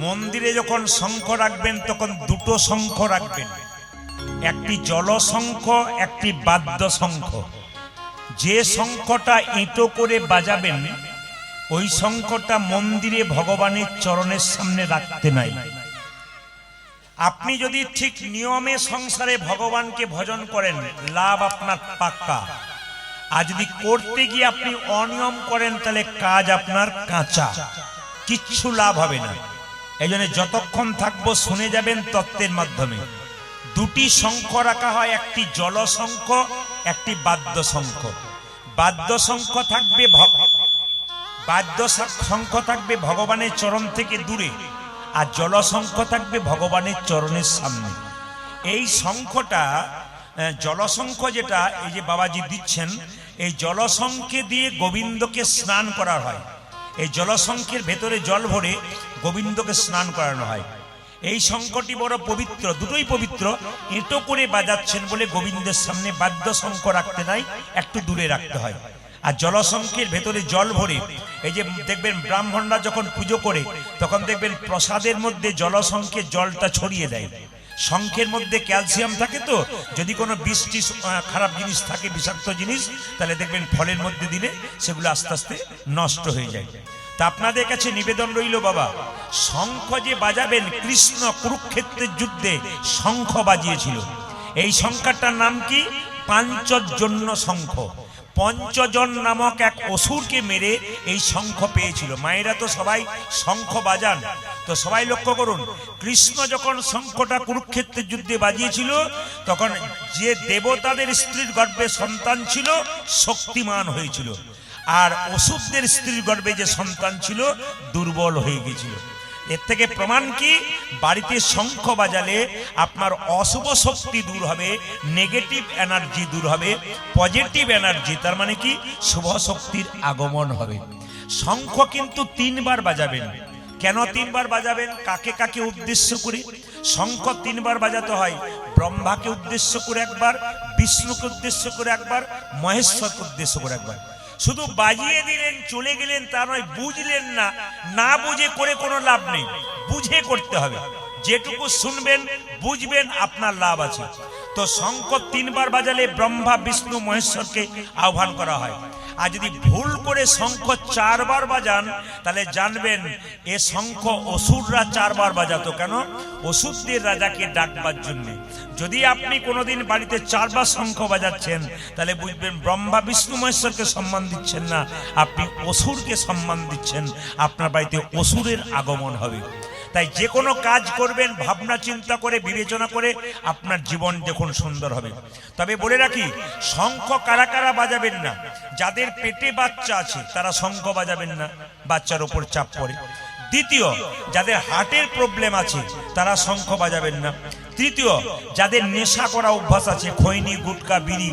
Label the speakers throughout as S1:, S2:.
S1: মন্দিরে যখন শঙ্খ রাখবেন তখন দুটো শঙ্খ রাখবেন, একটি জলশঙ্খ, একটি বাদ্য শঙ্খ। যে শঙ্খটা এঁটো করে বাজাবেন ওই শঙ্খটা মন্দিরে ভগবানের চরণের সামনে রাখতে নাই। আপনি যদি ঠিক নিয়মে সংসারে ভগবানকে ভজন করেন লাভ আপনার পাক্কা, আর যদি করতে গিয়ে আপনি অনিয়ম করেন তাহলে কাজ আপনার কাঁচা, কিচ্ছু লাভ হবে না। এই জন্য যতক্ষণ থাকবো শুনে যাবেন তত্ত্বের মাধ্যমে। দুটি শঙ্খ রাখা হয়, একটি জলশঙ্খ, একটি বাদ্য শঙ্খ। বাদ্য শঙ্খ থাকবে ভগবানের চরণ থেকে দূরে, আর জলশঙ্খ থাকবে ভগবানের চরণের সামনে। এই শঙ্খটা, জলশঙ্খ যেটা এই যে বাবাজি দিচ্ছেন, এই জলশঙ্খে দিয়ে গোবিন্দকে স্নান করা হয়। এই জলশঙ্খের ভেতরে জল ভরে গোবিন্দকে স্নান করানো হয়। এই শঙ্খটি বড় পবিত্র, দুটোই পবিত্র। এঁটো করে বাজাচ্ছেন বলে গোবিন্দের সামনে বাদ্য শঙ্খ রাখতে নাই, একটু দূরে রাখতে হয়। আর জলশঙ্খের ভেতরে জল ভরে, এই যে দেখবেন ব্রাহ্মণরা যখন পুজো করে তখন দেখবেন প্রসাদের মধ্যে জলশঙ্খের জলটা ছড়িয়ে দেয়। শঙ্খের মধ্যে ক্যালসিয়াম থাকে, তো যদি কোনো বৃষ্টি খারাপ জিনিস থাকে, বিষাক্ত জিনিস, তাহলে দেখবেন ফলের মধ্যে দিলে সেগুলো আস্তে আস্তে নষ্ট হয়ে যায়। তা আপনাদের কাছে নিবেদন রইল বাবা, শঙ্খ যে বাজাবেন, কৃষ্ণ কুরুক্ষেত্রের যুদ্ধে শঙ্খ বাজিয়েছিল। এই শঙ্খটার নাম কি? পাঞ্চজন্য শঙ্খ। পঞ্চজন নামক এক অসুরকে মেরে এই শঙ্খ পেয়েছিল। মায়েরা তো সবাই শঙ্খ বাজান, তো সবাই লক্ষ্য করুন, কৃষ্ণ যখন শঙ্খটা কুরুক্ষেত্রের যুদ্ধে বাজিয়েছিল তখন যে দেবতাদের স্ত্রীর গর্ভে সন্তান ছিল শক্তিমান হয়েছিল, আর অসুরদের স্ত্রীর গর্ভে যে সন্তান ছিল দুর্বল হয়ে গেছিল। এর থেকে প্রমাণ কি? বাড়িতে শঙ্খ বাজালে আপনার অশুভ শক্তি দূর হবে, নেগেটিভ এনার্জি দূর হবে, পজিটিভ এনার্জি, তার মানে কি শুভ শক্তির আগমন হবে। শঙ্খ কিন্তু 3 বার বাজাবেন। কেন 3 বার বাজাবেন? কাকে কাকে উদ্দেশ্য করে? শঙ্খ 3 বার বাজাতে হয়। ব্রহ্মাকে উদ্দেশ্য করে একবার, বিষ্ণুকে উদ্দেশ্য করে একবার, মহেশ্বরকে উদ্দেশ্য করে একবার। শুধু বাজিয়ে দিলেন চলে গেলেন তা নয়, বুঝলেন না, না বুঝে করে কোনো লাভ নেই, বুঝে করতে হবে। যেটুকু শুনবেন বুঝবেন আপনার লাভ আছে। তো শঙ্খ 3 বার বাজালে ব্রহ্মা বিষ্ণু মহেশ্বরকে আহ্বান করা হয়। আর যদি ভুল করে শঙ্খ 4 বার বাজান তাহলে জানবেন এ শঙ্খ অসুররা 4 বার বাজাতো। কেন? অসুরদের রাজাকে ডাকবার জন্য। যদি আপনি কোনোদিন বাড়িতে 4 বার শঙ্খ বাজাচ্ছেন তাহলে বুঝবেন ব্রহ্মা বিষ্ণু মহেশ্বরকে সম্মান দিচ্ছেন না, আপনি অসুরকে সম্মান দিচ্ছেন, আপনার বাড়িতে অসুরের আগমন হবে। তাই যে কোনো কাজ করবেন ভাবনা চিন্তা করে, বিবেচনা করে আপনার জীবন দেখুন সুন্দর হবে। তবে বলে রাখি, শঙ্খ কারা কারা বাজাবেন না? যাদের পেটে বাচ্চা আছে তারা শঙ্খ বাজাবেন না, বাচ্চার উপর চাপ পড়ে। দ্বিতীয়, যাদের হার্টের প্রবলেম আছে তারা শঙ্খ বাজাবেন না। তৃতীয়, যাদের নেশা করা অভ্যাস আছে, খৈনি গুটকা বিড়ি,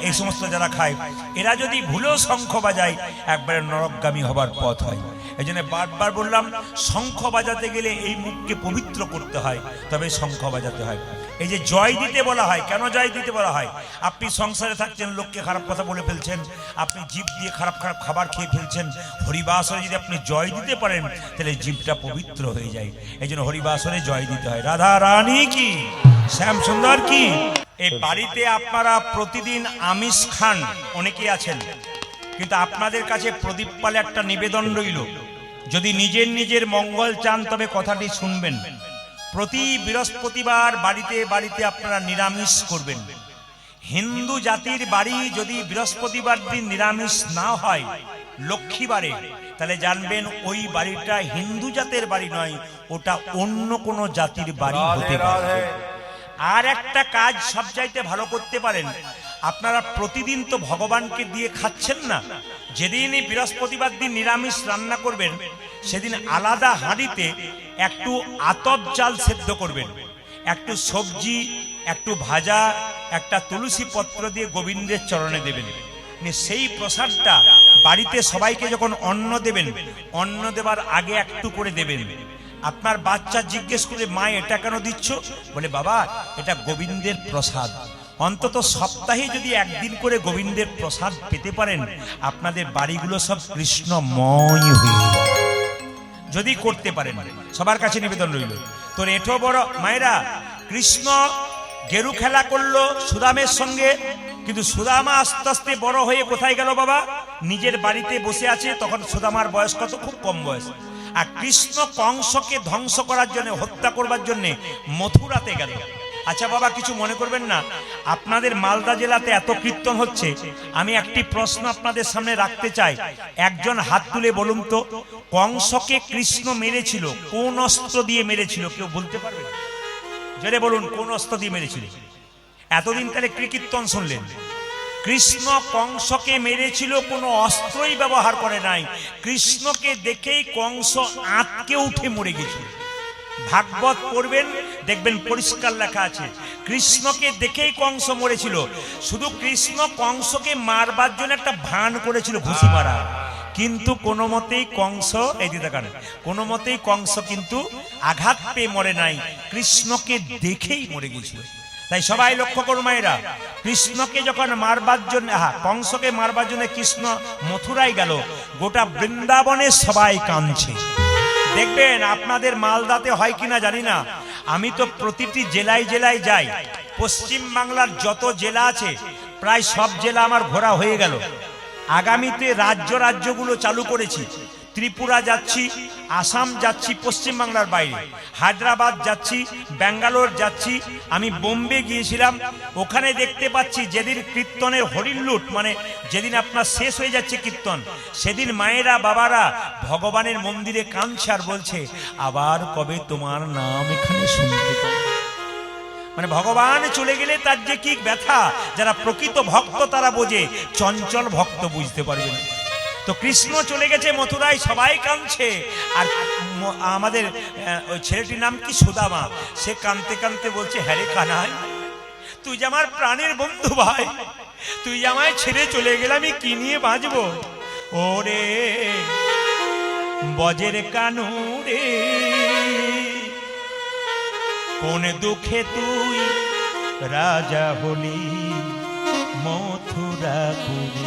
S1: এই সমস্ত যারা খায়, এরা যদি ভুলেও শঙ্খ বাজায় একবারে নরকগামী হবার পথ হয়। এই জন্য বারবার বললাম, শঙ্খ বাজাতে গেলে এই মুখকে পবিত্র করতে হয়, তবে শঙ্খ বাজাতে হয়। এই যে জয় দিতে বলা হয়, কেন জয় দিতে বলা হয়? আপনি সংসারে থাকছেন, লোককে খারাপ কথা বলে ফেলছেন, আপনি জিভ দিয়ে খারাপ খারাপ খাবার খেয়ে ফেলছেন, হরিবাসরে যদি আপনি জয় দিতে পারেন তাহলে জিভটা পবিত্র হয়ে যায়। এই জন্য হরিবাসরে জয় দিতে হয়। রাধা রানী কি, শ্যাম সুন্দর কি। এই বাড়িতে আপনারা প্রতিদিন আমিষ খান, অনেকে আছেন, কিন্তু আপনাদের কাছে প্রদীপ পালে একটা নিবেদন রইল, যদি নিজের নিজের মঙ্গল চান তবে কথাটি শুনবেন। প্রতি বৃহস্পতিবার বাড়িতে বাড়িতে আপনারা নিরামিষ করবেন। হিন্দু জাতির বাড়ি যদি বৃহস্পতিবার দিন নিরামিষ না হয়, লক্ষ্মীবারে, তাহলে জানবেন ওই বাড়িটা হিন্দু জাতের বাড়ি নয়, ওটা অন্য কোনো জাতির বাড়ি হতে পারে। আর একটা কাজ সবচাইতে ভালো করতে পারেন, আপনারা প্রতিদিন তো ভগবানকে দিয়ে খাচ্ছেন না, যেদিনই বৃহস্পতিবার দিন নিরামিষ রান্না করবেন সেদিন আলাদা হাঁড়িতে একটু আতপ চাল সেদ্ধ করবেন, একটু সবজি, একটু ভাজা, একটা তুলসী পত্র দিয়ে গোবিন্দের চরণে দেবেন। সেই প্রসাদটা বাড়িতে সবাইকে যখন অন্ন দেবেন, অন্ন দেবার আগে একটু করে দেবেন। আপনার বাচ্চা জিজ্ঞেস করে, মা এটা কেন দিচ্ছ? বলে, বাবা এটা গোবিন্দের প্রসাদ। অন্তত সপ্তাহে যদি একদিন করে গোবিন্দের প্রসাদ পেতে পারেন, আপনাদের বাড়িগুলো সব কৃষ্ণময় হয়ে। যদি করতে পারেন। সবার কাছে নিবেদন রইল। তো এটো বড় মায়েরা, কৃষ্ণ গেরু খেলা করলো সুদামের সঙ্গে, কিন্তু সুদামা আস্তে আস্তে বড় হয়ে কোথায় গেল বাবা? নিজের বাড়িতে বসে আছে। তখন সুদামার বয়স কত? খুব কম বয়স। আর কৃষ্ণ কংসকে ধ্বংস করার জন্য, হত্যা করবার জন্য মথুরাতে গেল। আচ্ছা বাবা, কিছু মনে করবেন না, আপনাদের মালদা জেলাতে এত কীর্তন হচ্ছে, আমি একটি প্রশ্ন আপনাদের সামনে রাখতে চাই। একজন হাত তুলে বলুন তো, কংসকে কৃষ্ণ মেরেছিল কোন অস্ত্র দিয়ে মেরেছিল? কেউ বলতে পারবে? জোরে বলুন, কোন অস্ত্র দিয়ে মেরেছিল? এতদিন তাহলে কি কীর্তন শুনলেন? কৃষ্ণ কংসকে মেরেছিল, কোনো অস্ত্রই ব্যবহার করে নাই। কৃষ্ণকে দেখেই কংস আঁতকে উঠে মরে গেছিল। ভাগবত পড়বেন, দেখবেন পরিষ্কার লেখা আছে, কৃষ্ণকে দেখেই কংস মরেছিল। শুধু কৃষ্ণ কংসকে মারবার জন্য একটা ভান করেছিল, ঘুষি মারা, কিন্তু কোনো মতেই কংস, এই দিকে তাকান, কোনো মতেই কংস কিন্তু আঘাত পেয়ে মরে নাই, কৃষ্ণকে দেখেই মরে গেছিল। তাই সবাই লক্ষ্য করুন মায়েরা, কৃষ্ণকে যখন মারবার জন্য, কংসকে মারবার জন্য কৃষ্ণ মথুরায় গেল, গোটা বৃন্দাবনে সবাই কাঁদছে। দেখবেন আপনাদের মালদাতে হয় কিনা জানি না, আমি তো প্রতিটি জেলায় জেলায় যাই। পশ্চিম বাংলার যত জেলা আছে প্রায় সব জেলা আমার ঘোরা হয়ে গেল। আগামীতে রাজ্যগুলো চালু করেছি। ত্রিপুরা যাচ্ছি, আসাম যাচ্ছি, পশ্চিম বাংলার বাইরে হায়দ্রাবাদ যাচ্ছি, ব্যাঙ্গালোর যাচ্ছি। আমি বোম্বে গিয়েছিলাম, ওখানে দেখতে পাচ্ছি যেদিন কীর্তনের হরিল্লুট, মানে যেদিন আপনার শেষ হয়ে যাচ্ছে কীর্তন, সেদিন মায়েরা বাবারা ভগবানের মন্দিরে কাঁদছে আর বলছে, আবার কবে তোমার নাম এখানে শুনতে পাবো। মানে ভগবান চলে গেলে তার যে কি ব্যথা, যারা প্রকৃত ভক্ত তারা বোঝে, চঞ্চল ভক্ত বুঝতে পারবে না। তো কৃষ্ণ চলে গেছে মথুরায়, সবাই কাঁদছে। আর আমাদের ওই ছেলেটির নাম কি? সুদামা। সে কাঁদতে কাঁদতে বলছে, হ্যাঁ রে কানাই, তুই যে আমার প্রাণের বন্ধু ভাই, তুই যে আমায় ছেড়ে চলে গেলে আমি কি নিয়ে বাঁচবো? ওরে বজের কানু রে, কোন দুঃখে তুই রাজা হলি মথুরাপুরী।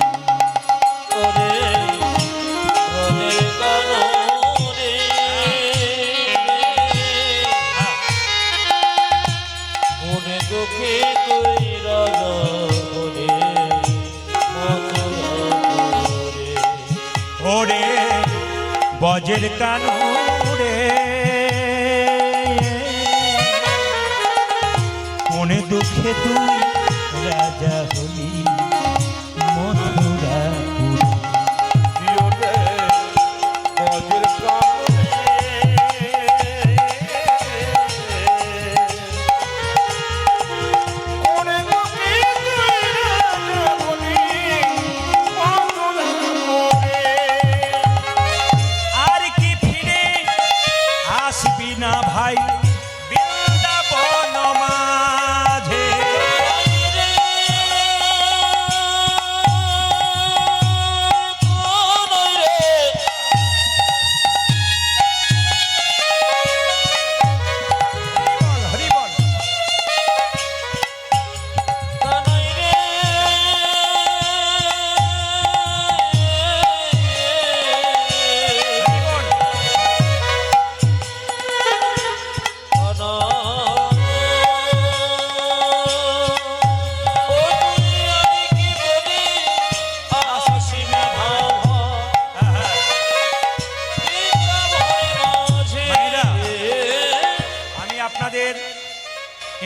S1: ওরে বজের কানু রে, কোন দুঃখে তুই রাজা হলি মথুরাপুরী। আর কি ফিরে আসবি না ভাই বৃন্দাবন মাঝে?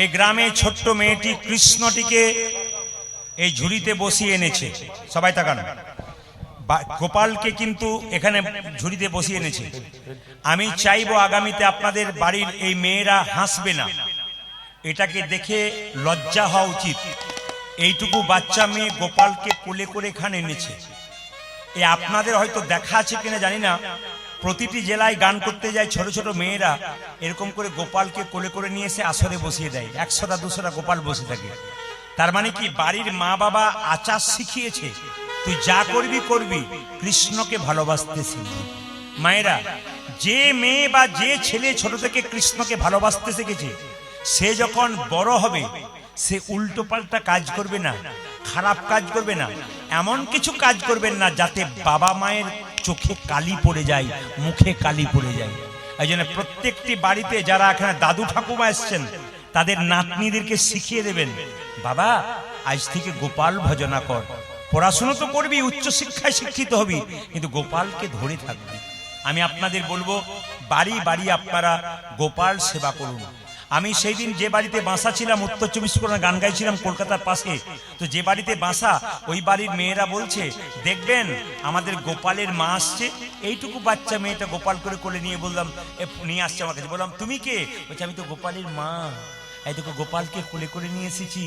S1: এই গ্রামে ছোট্ট মেয়েটি কৃষ্ণটিকে এই ঝুড়িতে বসিয়ে এনেছে। সবাই তাকান, গোপালকে কিন্তু এখানে ঝুড়িতে বসিয়ে এনেছে। আমি চাইবো আগামীতে আপনাদের বাড়ির এই মেয়েরা হাসবে না, এটাকে দেখে লজ্জা হওয়া উচিত। এইটুকু বাচ্চা মেয়ে গোপালকে কোলে করে এখানে এনেছে। এই আপনাদের হয়তো দেখা আছে কিনা জানি না, প্রতিটি জেলায় গান করতে যায় ছোট ছোট মেয়েরা, এরকম করে গোপালকে কোলে করে নিয়ে এসে আসরে বসিয়ে দেয়। 100টা 200টা গোপাল বসে থাকে। তার মানে কি, বাড়ির মা বাবা আচার শিখিয়েছে, তুই যা করবি করবি, কৃষ্ণকে ভালোবাসতে শিখবি। মায়েরা, যে মেয়ে বা যে ছেলে ছোট থেকে কৃষ্ণকে ভালোবাসতে শিখেছে, সে যখন বড় হবে সে উল্টো পাল্টা কাজ করবে না, খারাপ কাজ করবে না, এমন কিছু কাজ করবেন না যাতে বাবা মায়ের চোখে কালি পড়ে যায়, মুখে কালি পড়ে যায়। এই জন্য প্রত্যেকটি বাড়িতে যারা এখানে দাদু ঠাকুমা এসছেন তাদের নাতনিদেরকে শিখিয়ে দেবেন, বাবা আজ থেকে গোপাল ভজনা কর। পড়াশুনো তো করবি, উচ্চশিক্ষায় শিক্ষিত হবি, কিন্তু গোপালকে ধরে থাকবি। আমি আপনাদের বলবো, বাড়ি বাড়ি আপনারা গোপাল সেবা করুন। আমি সেই দিন যে বাড়িতে বাসা ছিলাম, উত্তর 24 পরগনা, গান গাইছিলাম কলকাতার পাশে, তো যে বাড়িতে বাসা ওই বাড়ির মেয়েরা বলছে, দেখবেন আমাদের গোপালের মা আসছে। এইটুকু বাচ্চা মেয়েটা গোপাল করে কোলে নিয়ে বললাম, নিয়ে আসছে আমার কাছে। বললাম তুমি কে? বলছে আমি তো গোপালের মা, এই দেখো গোপালকে কোলে করে নিয়ে এসেছি।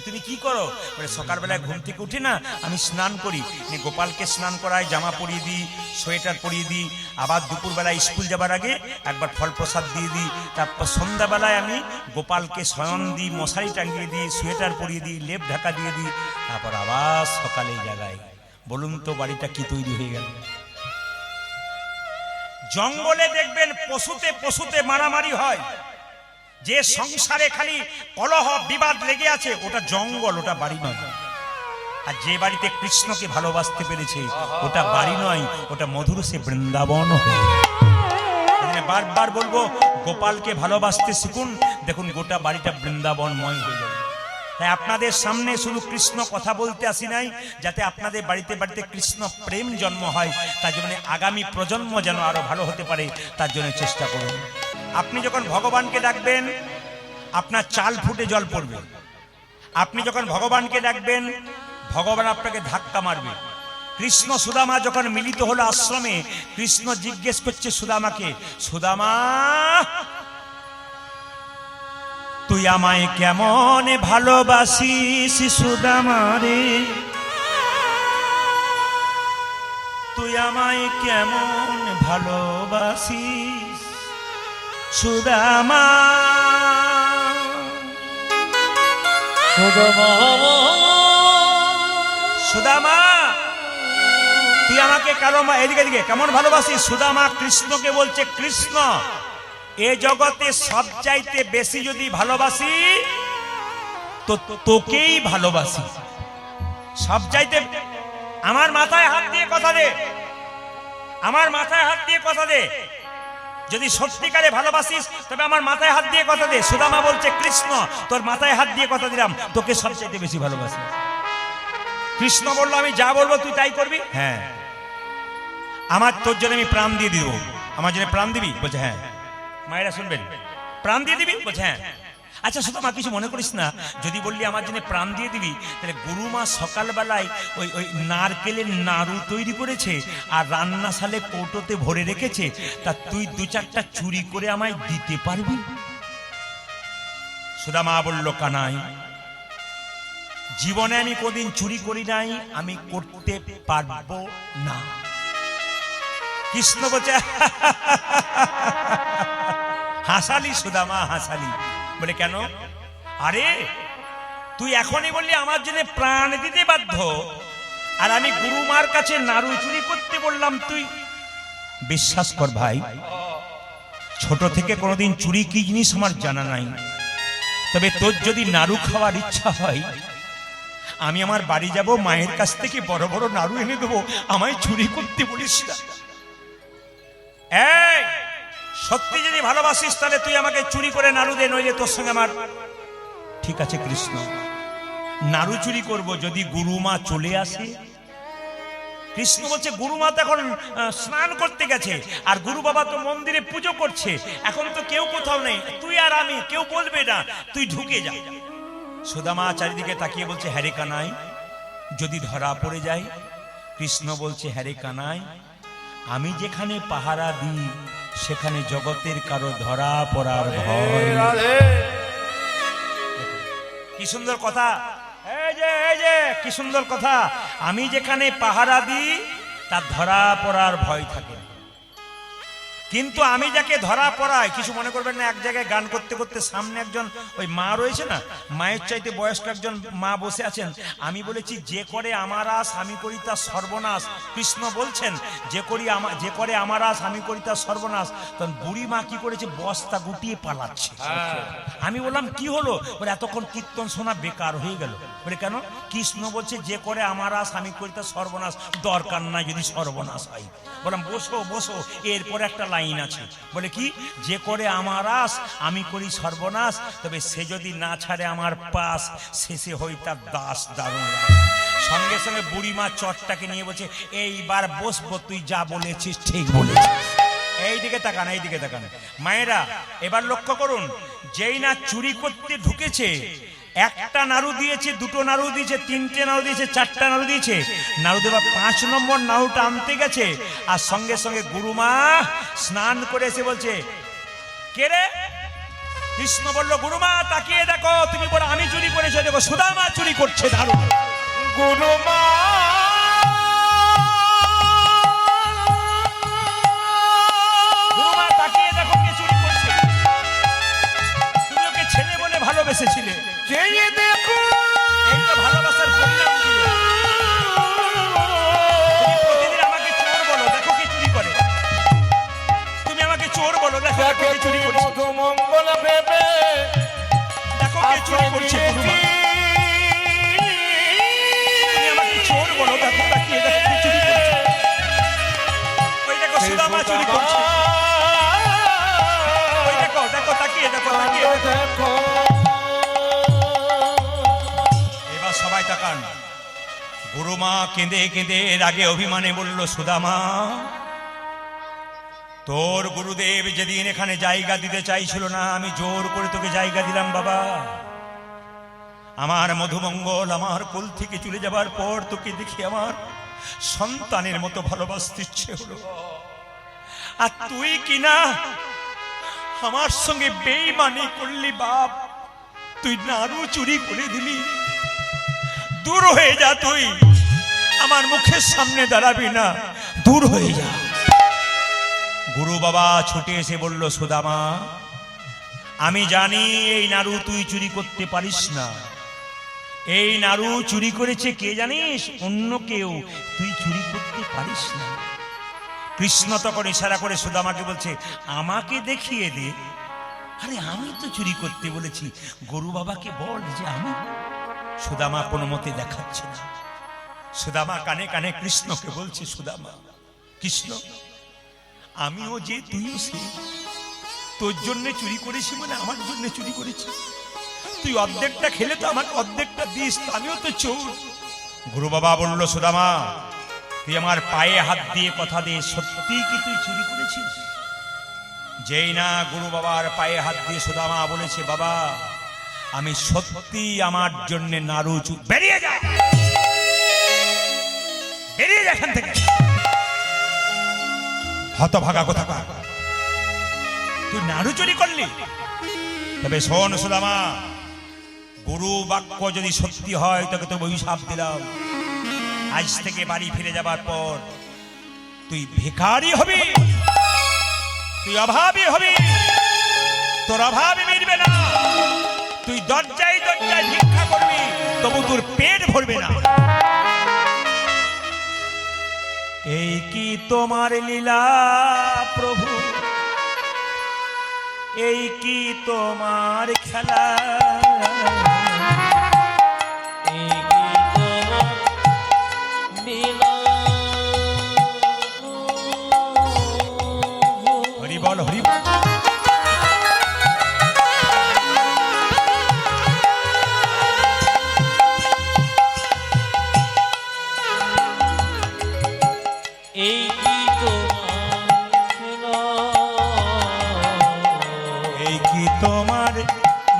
S1: তুমি কি করো? বলে সকালবেলায় ঘুম থেকে উঠে না আমি স্নান করি, গোপালকে স্নান করাই, জামা পরিয়ে দিই, সোয়েটার পরিয়ে দিই, আবার দুপুরবেলায় স্কুল যাবার আগে একবার ফল প্রসাদ দিয়ে দিই, তারপর সন্ধ্যাবেলায় আমি গোপালকে শয়ন দিই, মশারি টাঙিয়ে দিই, সোয়েটার পরিয়ে দিই, লেপ ঢাকা দিয়ে দিই, তারপর আবার সকালে জাগাই। বলুন তো বাড়িটা কি তৈরি হয়ে গেল? জঙ্গলে দেখবেন পশুতে পশুতে মারামারি হয়, যে সংসারে খালি কলহ বিবাদ লেগে আছে ওটা জঙ্গল, ওটা বাড়ি নয়। আর যে বাড়িতে কৃষ্ণকে ভালোবাসতে পেরেছে ওটা বাড়ি নয়, ওটা মধুর সে বৃন্দাবন হয়ে। বারবার বলবো, গোপালকে ভালোবাসতে শিখুন, দেখুন গোটা বাড়িটা বৃন্দাবনময় হয়ে যাবে। তাই আপনাদের সামনে শুধু কৃষ্ণ কথা বলতে আসি নাই, যাতে আপনাদের বাড়িতে বাড়িতে কৃষ্ণ প্রেম জন্ম হয়, তার জন্য আগামী প্রজন্ম যেন আরো ভালো হতে পারে, তার জন্য চেষ্টা করুন। আপনি যখন ভগবানকে ডাকবেন আপনার চাল ফুটে জল পড়বে। আপনি যখন ভগবানকে ডাকবেন ভগবান আপনাকে ধাক্কা মারবে। কৃষ্ণ সুদামা যখন মিলিত হলো আশ্রমে, কৃষ্ণ জিজ্ঞেস করছে সুদামাকে, সুদামা তুই আমায় কেমন ভালোবাসিস সুদামা রে, তুই আমায় কেমন ভালোবাসিস সুদামা,
S2: সুদামা
S1: সুদামা তুই আমাকে এদিকে কেমন ভালোবাসিস? সুদামা কৃষ্ণকে বলছে, কৃষ্ণ এ জগতে সব চাইতে বেশি যদি ভালোবাসি তো তোকেই ভালোবাসি। সব চাইতে, আমার মাথায় হাত দিয়ে কথা দে, আমার মাথায় হাত দিয়ে কথা দে, যদি সত্যিকারে ভালোবাসিস তবে আমার মাথায় হাত দিয়ে কথা দে। সুদামা বলছে, কৃষ্ণ তোর মাথায় হাত দিয়ে কথা দিলাম, তোকে সবচাইতে বেশি ভালোবাসি। কৃষ্ণ বলল, আমি যা বলবো তুই তাই করবি? হ্যাঁ। আমার তোর জন্য আমি প্রাণ দিয়ে দিব। আমার জন্য প্রাণ দিবি? বলছে হ্যাঁ। মায়েরা শুনবেন, প্রাণ দিয়ে দিবি? বলছে হ্যাঁ। আচ্ছা সুদামা কিছু মনে করিস না, যদি বললি আমার জন্য প্রাণ দিয়ে দিবি, তাহলে গুরুমা সকালবেলায় ওই নারকেলের নাড়ু তৈরি করেছে আর রান্নাশালে কৌটোতে ভরে রেখেছে, তা তুই 2-4টা চুরি করে আমায় দিতে পারবি? সুদামা বলল, কানাই জীবনে আমি কোনদিন চুরি করি নাই, আমি করতে পারবো না। কৃষ্ণ বলছে, হাসালি সুদামা হাসালি। বলে কেন? আরে তুই এখনই বললি আমার জন্য প্রাণ দিতে বাধ্য, আর আমি গুরুমার কাছে নাড়ু চুরি করতে বললাম। তুই বিশ্বাস কর ভাই, ছোট থেকে কোনোদিন চুরি কি জিনিস আমার জানা নাই, তবে তোর যদি নাড়ু খাওয়ার ইচ্ছা হয় আমি আমার বাড়ি যাব, মায়ের কাছ থেকে বড় বড় নাড়ু এনে দেবো, আমায় চুরি করতে বলিস না। এই সত্যি যদি ভালোবাসিস তাহলে তুই আমাকে চুরি করে নাড়ু দে, নইলে তোর সঙ্গে আমার। ঠিক আছে কৃষ্ণ, নাড়ু চুরি করব যদি গুরুমা চলে আসে। কৃষ্ণ বলছে, গুরুমা তো এখন স্নান করতে গেছে, আর গুরু বাবা তো মন্দিরে পুজো করছে, এখন তো কেউ কোথাও নেই, তুই আর আমি কেউ বলবে না, তুই ঢুকে যা। সুদামা চারিদিকে তাকিয়ে বলছে, হ্যারে কানাই যদি ধরা পড়ে যায়? কৃষ্ণ বলছে, হ্যারে কানাই আমি যেখানে পাহারা দিই সেখানে জগতের কারো ধরা পড়ার ভয়। কি সুন্দর কথা, এই যে কি সুন্দর কথা। আমি যেখানে পাহারা দিই তার ধরা পড়ার ভয় থাকে। কিন্তু আমি যাকে ধরা পড়াই, কিছু মনে করবেন না, এক জায়গায় গান করতে করতে সামনে একজন ওই মা রয়েছে না, মায়ের চাইতে বয়স্ক একজন মা বসে আছেন। আমি বলেছি যে করে আমার আস আমি করি তার সর্বনাশ। কৃষ্ণ বলছেন যে করে আমার আস আমি করি তার সর্বনাশ। তখন বুড়ি মা কি করেছে, বস্তা গুটিয়ে পালাচ্ছে। আমি বললাম কি হলো? বলে এতক্ষণ কীর্তন শোনা বেকার হয়ে গেল। বলে কেন? কৃষ্ণ বলছে যে করে আমার আস আমি করি তার সর্বনাশ, দরকার নাই যদি সর্বনাশ হয়। বললাম বসো বসো, এরপরে একটা লাইন আছে। বলে কি? যে করে আমার আস আমি করি সর্বনাশ, তবে সে যদি না ছাড়ে আমার পাশ, শেষে হই তার দাস দারুণ। সঙ্গে সঙ্গে বুড়িমা চটটাকে নিয়ে বলছে এইবার বসবো, তুই যা বলেছিস ঠিক বলেছিস। এইদিকে তাকান, এইদিকে তাকান মায়েরা, এবার লক্ষ্য করুন, যেই না চুরি করতে ঢুকেছে, একটা নাড়ু দিয়েছে, দুটো নাড়ু দিয়েছে, তিনটে নাড়ু দিয়েছে, চারটা নাড়ু দিয়েছে, নাড়ু দেওয়া 5 নম্বর নাড়ুটা আনতে গেছে, আর সঙ্গে সঙ্গে গুরুমা স্নান করে এসে বলছে কে রে? কৃষ্ণ বলল গুরুমা তাকিয়ে দেখো। তুমি বলো আমি চুরি করেছি, দেখো সুদামা চুরি করছে নাড়ু।
S2: গুরুমা
S1: গুরুমা তাকিয়ে দেখো কে চুরি করছে। তুমি ওকে ছেলে বলে ভালোবেসেছিলে,
S2: চেয়ে দেখো,
S1: এই তো ভালোবাসার পরিণাম ছিল। তুমি প্রতিদিন আমাকে চোর বলো, দেখো কে চুরি করে। তুমি আমাকে চোর বলো, দেখো কে চুরি করছে।
S2: মঙ্গল ভেবে
S1: দেখো কে চুরি করছে। গুরুমা তুমি আমাকে চোর বলো, দেখো তাকিয়ে দেখো কে চুরি করছে। ওই দেখো সুদামা চুরি করছে। ওই দেখো দেখো তাকিয়ে দেখো, তাকিয়ে দেখো। এবার সবাই তাকান। গুরুমা কেঁদে কেঁদে রাগে অভিমানে বলল সুদামা, তোর গুরুদেব যেদিন এখানে জায়গা দিতে চাইছিল না, আমি জোর করে তোকে জায়গা দিলাম বাবা। আমার মধুমঙ্গল আমার কোল থেকে চলে যাবার পর তোকে দেখি আমার সন্তানের মতো ভালোবাসতে ইচ্ছে হলো। আর তুই কিনা আমার সঙ্গে বেঈমানি করলি বাপ। তুই নাড়ু চুরি করে দিলি। দূর হয়ে যা, তুই আমার মুখের সামনে দাঁড়াবি না, দূর হয়ে যা। গুরু বাবা ছুটে এসে বলল সুদামা, আমি জানি এই নাড়ু তুই চুরি করতে পারিস না। এই নাড়ু চুরি করেছে কে জানিস? অন্য কেউ, তুই চুরি করতে পারিস না। কৃষ্ণ তখন ইশারা করে সুদামাকে বলছে আমাকে দেখিয়ে দে। আরে আমি তো চুরি করতে বলেছি, গুরু বাবাকে বল যে আমি। সুদামা কোনো মতে দেখাচ্ছে না। সুদামা কানে কানে কৃষ্ণকে বলছে সুদামা, কৃষ্ণ আমিও যে তুইও সে, তোর জন্য চুরি করেছি মানে আমার জন্য চুরি করেছি। তুই অর্ধেকটা খেলে তো আমাকে অর্ধেকটা দিস, আমিও তো চোর। গুরু বাবা বলল সুদামা তুই আমার পায়ে হাত দিয়ে কথা দে, সত্যি কি তুই চুরি করেছিস? যেই না গুরু বাবার পায়ে হাত দিয়ে সুদামা বলেছে বাবা আমি সত্যি আমার জন্য নাড়ু চুরি। বেরিয়ে যা, বেরিয়ে যা এখান থেকে, হতভাগা কোথাকার। তুই নাড়ু চুরি করলি? তবে শোন সুদামা, গুরু বাক্য যদি সত্যি হয় তোকে তো অভিশাপ দিলাম, আজ থেকে বাড়ি ফিরে যাবার পর তুই ভিখারি হবি, তুই অভাবী হবি, তোর অভাবই মিটবে না। তুই দরজায় দরজায় ভিক্ষা করবি, তবু তোর পেট ভরবে না। এই কি তোমার লীলা প্রভু, এই কি তোমার খেলা,
S2: এই কি তোমার লীলা।
S1: হরি বল হরি বল।
S2: এই কি তোমার লীলা,
S1: এই কি তোমার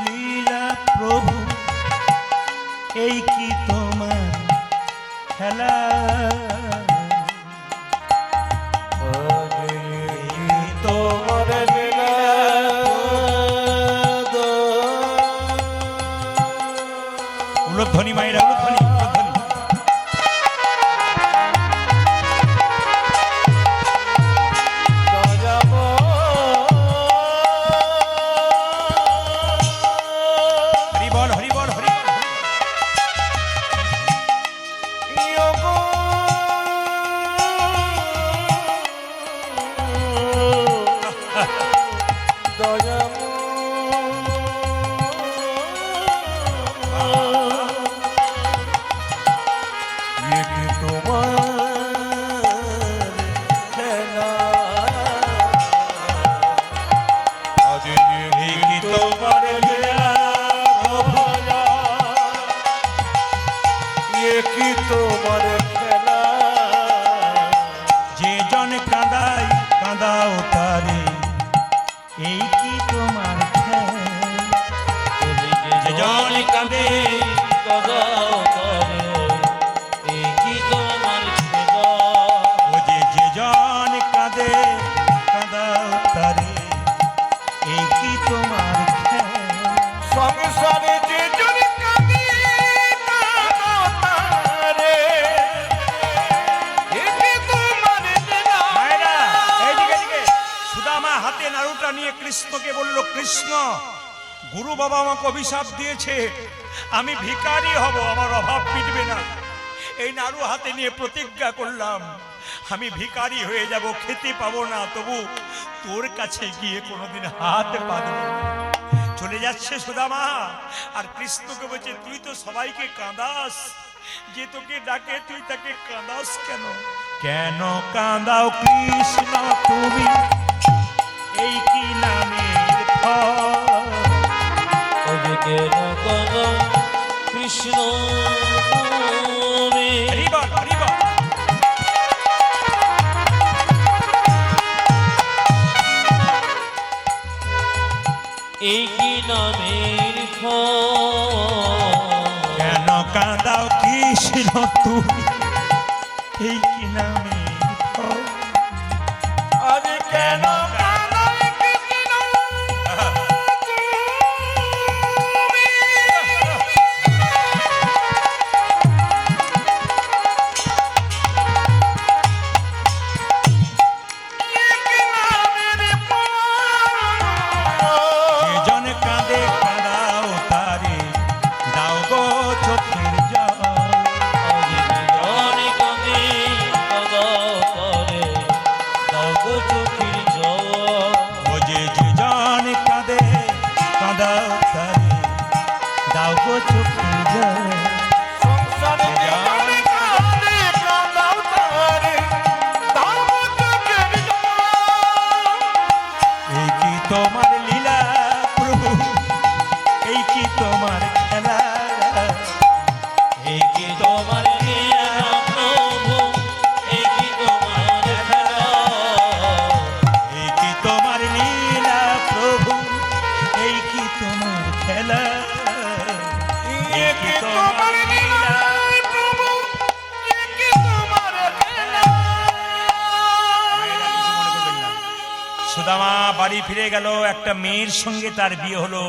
S1: লীলা প্রভু, এই কি তোমার খেলা,
S2: তোমার লীলা।
S1: উলধ্বনি মায়েরা, উলধ্বনি উলধ্বনি।
S2: গজাবো
S1: কি তোমার খেলা?
S2: তবে যে জন কাঁদে কাঁদাও তারে, এই কি তোমার খেলা?
S1: ও যে জন কাঁদে কাঁদাও তারে, এই কি তোমার খেলা?
S2: সংসারে যে জন কাঁদে কাঁদাও তারে, এই কি তোমার খেলা?
S1: মায়েরা, এইদিকে এদিকে। সুদামা হাতে নাড়ুটা নিয়ে কৃষ্ণকে বলল, কৃষ্ণ, গুরু বাবা আমাকে অভিশাপ দিয়েছে, আমি ভিখারি হব, আমার অভাব মিটবে না। এই নাড়ু হাতে নিয়ে প্রতিজ্ঞা করলাম, আমি ভিখারি হয়ে যাব, খেতে পাবো না, তবু তোর কাছে গিয়ে কোনোদিন হাত পাতব না। চলে যাচ্ছে সুদামা, আর কৃষ্ণকে বলছে, তুই তো সবাইকে কাঁদাস, যে তোকে ডাকে তুই তাকে কাঁদাস কেন? কেন কাঁদাও কৃষ্ণ তুমি, এই কি নামের ফল?
S2: তবে কেন কাঁদাও কৃষ্ণ তুমি,
S1: হরি বল, হরি বল।
S2: এই কি নামের ফল?
S1: কেন কাঁদাও কৃষ্ণ তুমি, এই কি নামের ফল?
S2: আরে কেন কাঁদাও কৃষ্ণ তুমি, এই কি নামের ফল?
S1: যেজন কাঁদে কাঁদাও তারে, দাও গো চোখের জল।
S2: আরে জন কাঁদে কাঁদাও তারে, দাও গো চোখের জল।
S1: ও যে যেজন কাঁদে কাঁদাও তারে, দাও গো চোখের জল।
S2: সংসারে যে জন কাঁদে কাঁদাও তারে, দাও গো চোখের জল।
S1: এই কি তোমার লীলা প্রভু, এই কি তোমার খেলা?
S2: এই কি তোমার লীলা প্রভু, এই কি তোমার খেলা?
S1: এই কি তোমার লীলা প্রভু, এই কি তোমার খেলা?
S2: এই কি তোমার লীলা প্রভু, এই কি তোমার খেলা?
S1: সুদামা বাড়ি ফিরে গেল, একটা মেয়ের সঙ্গে তার বিয়ে হলো,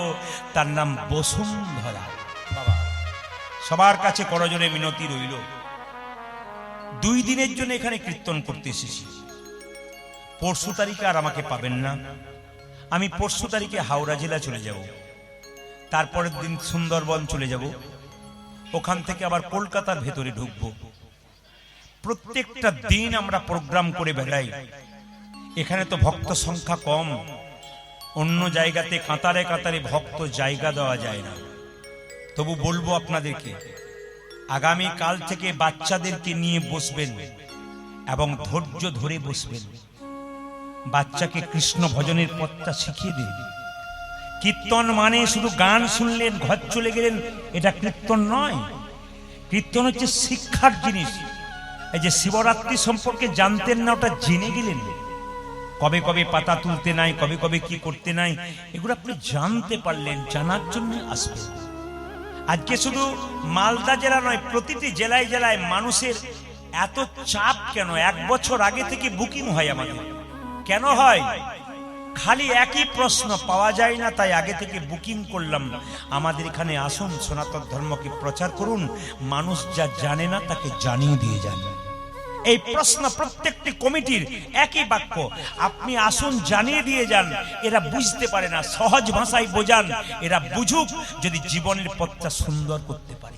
S1: তার নাম বসুন্ধরা। বাবা, সবার কাছে করজোড়ে মিনতি রইল, 2 দিনের জন্য এখানে কীর্তন করতে এসেছি। পরশু তারিখে আর আমাকে পাবেন না, আমি পরশু তারিখে হাওড়া জেলা চলে যাব, তারপরের দিন সুন্দরবন চলে যাব, ওখান থেকে আবার কলকাতার ভেতরে ঢুকবো। প্রত্যেকটা দিন আমরা প্রোগ্রাম করে বেড়াই, এখানে তো ভক্ত সংখ্যা কম, অন্য জায়গাতে কাতারে কাতারে ভক্ত জায়গা দেওয়া যায় না। তবু বলবো আপনাদেরকে, আগামী কাল থেকে বাচ্চাদেরকে নিয়ে বসবেন এবং ধৈর্য ধরে বসবেন, বাচ্চাকে কৃষ্ণ ভজনের পথটা শিখিয়ে দিন। কীর্তন মানে শুধু গান শুনলেন ঘর চলে গেলেন, এটা কীর্তন নয়। কীর্তন হচ্ছে শিক্ষার জিনিস। এই যে শিবরাত্রি সম্পর্কে জানতেন না, ওটা জেনে গেলেন। কবে কবে পাতা তুলতে নাই, কবে কবে কি করতে নাই, এগুলো আপনি জানতে পারলেন, জানার জন্য আসবেন। আজকে শুধু মালদা জেলা নয়, প্রতিটি জেলায় জেলায় মানুষের এত চাপ কেন? 1 বছর আগে থেকে বুকিং হয় আমাদের। কেন হয়? খালি একই প্রশ্ন, পাওয়া যায় না, তাই আগে থেকে বুকিং করলাম। আমাদের এখানে আসুন, সনাতন ধর্মকে প্রচার করুন, মানুষ যা জানে না তাকে জানিয়ে দিয়ে যান। এই প্রশ্ন প্রত্যেকটি কমিটির একই বাক্য, আপনি আসুন জানিয়ে দিয়ে যান। এরা বুঝতে পারে না, সহজ ভাষায় বোঝান, এরা বুঝুক, যদি জীবনের পথটা সুন্দর করতে পারে।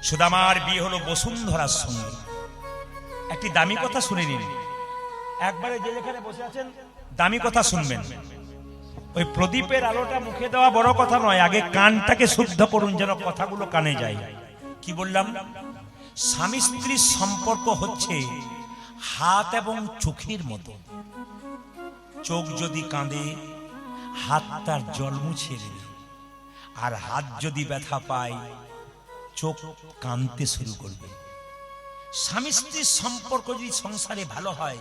S1: সুদামার বিয়ে হলো বসুন্ধরার সঙ্গে। একটি দামি কথা শুনে নিন, একবারে যে যেখানে বসে আছেন দামি কথা শুনবেন। ওই প্রদীপের আলোটা মুখে দেওয়া বড় কথা নয়, আগে কানটাকে শুদ্ধ করুন যেন কথাগুলো কানে যায়। কি বললাম? স্বামী স্ত্রীর সম্পর্ক হচ্ছে হাত এবং চোখের মতো। চোখ যদি কাঁদে, হাত তার জল মুছে দেবে, আর হাত যদি ব্যথা পায়, চোখ কাঁদতে শুরু করবে। স্বামী স্ত্রীর সম্পর্ক যদি সংসারে ভালো হয়,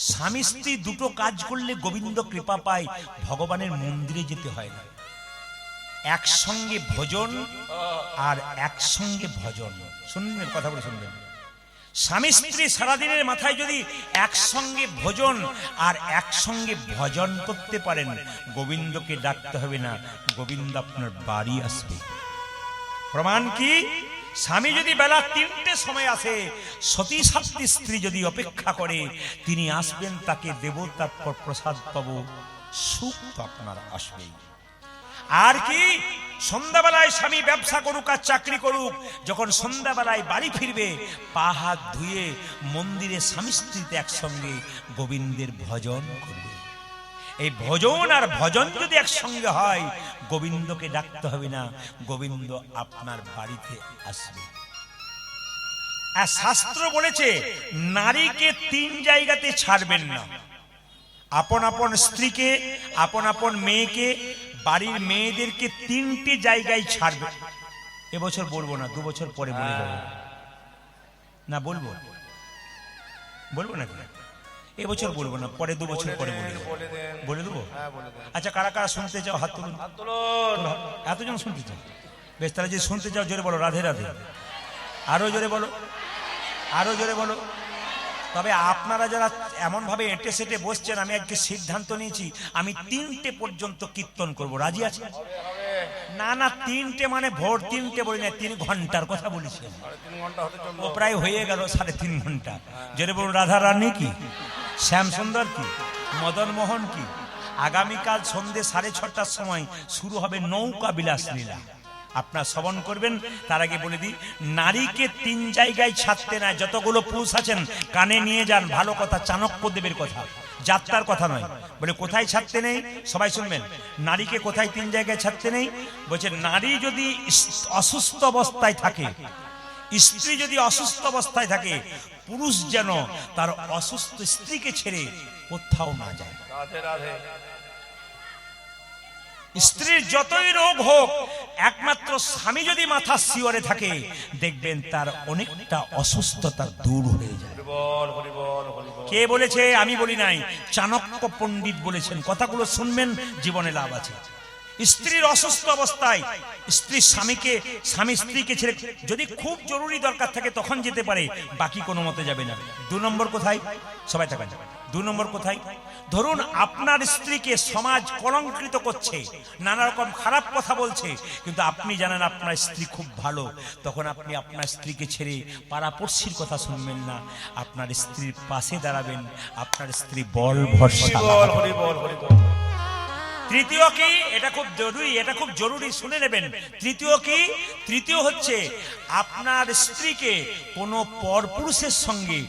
S1: স্বামী স্ত্রী দুটো কাজ করলে গোবিন্দ কৃপা পায়, ভগবানের মন্দিরে যেতে হয় না। একসঙ্গে ভোজন আর একসঙ্গে ভজন, শুনবেন কথা বলে শুনবেন। স্বামী স্ত্রী সারাদিনের মাথায় যদি একসঙ্গে ভোজন আর একসঙ্গে ভজন করতে পারেন, গোবিন্দকে ডাকতে হবে না, গোবিন্দ আপনার বাড়ি আসবে। প্রমাণ কি? স্বামী যদি বেলা 3টে সময় আসে, সতী সাত্রী স্ত্রী যদি অপেক্ষা করে, তিনি আসবেন, তাকে দেব, তারপর প্রসাদ পাবো, সুখ তো আপনার আসবেই। আর কি? সন্ধ্যাবেলায় স্বামী ব্যবসা করুক আর চাকরি করুক, যখন সন্ধ্যাবেলায় বাড়ি ফিরবে, পা হাত ধুয়ে মন্দিরে স্বামী স্ত্রীতে একসঙ্গে গোবিন্দের ভজন করবে। এই ভজন আর ভজন যদি একসঙ্গে হয়, গোবিন্দকে ডাকতে হবে না, গোবিন্দ আপনার বাড়িতে আসবে। আর শাস্ত্র বলেছে নারীকে 3 জায়গাতে ছাড়বেন না। আপন আপন স্ত্রীকে, আপন আপন মেয়েকে, বাড়ির মেয়েদেরকে 3টে জায়গায় ছাড়বে। এবছর বলবো না, 2 বছর পরে বলে দেবো। না বলবো, বলবো না, এবছর বলবো না, পরে 2 বছর পরে বলে দেবো। আচ্ছা, কারা কারা শুনতে চাও হাত তুলুন। এতজন শুনতে চাও? বেশ, তাহলে যে শুনতে চাও জোরে বলো রাধে রাধে। আরো জোরে বলো, আরো জোরে বলো। তবে আপনারা যারা এমন ভাবে এঁটে সেটে বসছেন, আমি আজকে সিদ্ধান্ত নিয়েছি আমি 3টে পর্যন্ত কীর্তন করব। রাজি আছে? না না, 3টে মানে ভোর 3টে বলি না, 3 ঘন্টার কথা বলেছি। ও প্রায় হয়ে গেল 3.5 ঘন্টা। জোরে বলুন রাধা রানী কি, শ্যাম সুন্দর কি, মদন মোহন কি। আগামীকাল সন্ধ্যে 6:30টার সময় শুরু হবে নৌকা বিলাস লীলা, আপনার শ্রবণ করবেন। তার আগে বলে দিই, নারীকে 3 জায়গায় ছাড়তে নাই। যতগুলো পুরুষ আছেন কানে নিয়ে যান, ভালো কথা, চাণক্য দেবের কথা, যাত্রার কথা নয়। বলে কোথায় ছাড়তে নেই, সবাই শুনবেন। নারীকে কোথায় 3 জায়গায় ছাড়তে নেই? বলছে নারী যদি অসুস্থ অবস্থায় থাকে, স্ত্রী যদি অসুস্থ অবস্থায় থাকে, পুরুষ যেন তার অসুস্থ স্ত্রীকে ছেড়ে কোথাও না যায়। স্ত্রীর যতই রোগ হোক, একমাত্র স্বামী যদি মাথা শিওরে থাকে, দেখবেন তার অনেকটা অসুস্থতা দূর হয়ে যায়। কে বলেছে? আমি বলি নাই, চাণক্য পণ্ডিত বলেছেন। কথাগুলো শুনবেন, জীবনে লাভ আছে। স্ত্রীর অসুস্থ অবস্থায় স্ত্রী স্বামী স্ত্রীকে ছেড়ে যদি খুব জরুরি দরকার থাকে তখন যেতে পারে, বাকি কোনো মতে যাবে না। 2 নম্বর কোথায়? সবাই থাকেন। 2 নম্বর কোথায়? ধরুন আপনার স্ত্রীকে সমাজ কলঙ্কিত করছে, নানা রকম খারাপ কথা বলছে, কিন্তু আপনি জানেন আপনার স্ত্রী খুব ভালো, তখন আপনি আপনার স্ত্রীকে ছেড়ে পাড়াপড়শির কথা শুনবেন না, আপনার স্ত্রীর পাশে দাঁড়াবেন, আপনার স্ত্রী বল ভরসা। তৃতীয় কি? এটা খুব জরুরি, এটা খুব জরুরি, শুনে নেবেন। তৃতীয় কি? তৃতীয় হচ্ছে আপনার স্ত্রীকে কোনো পরপুরুষের সঙ্গে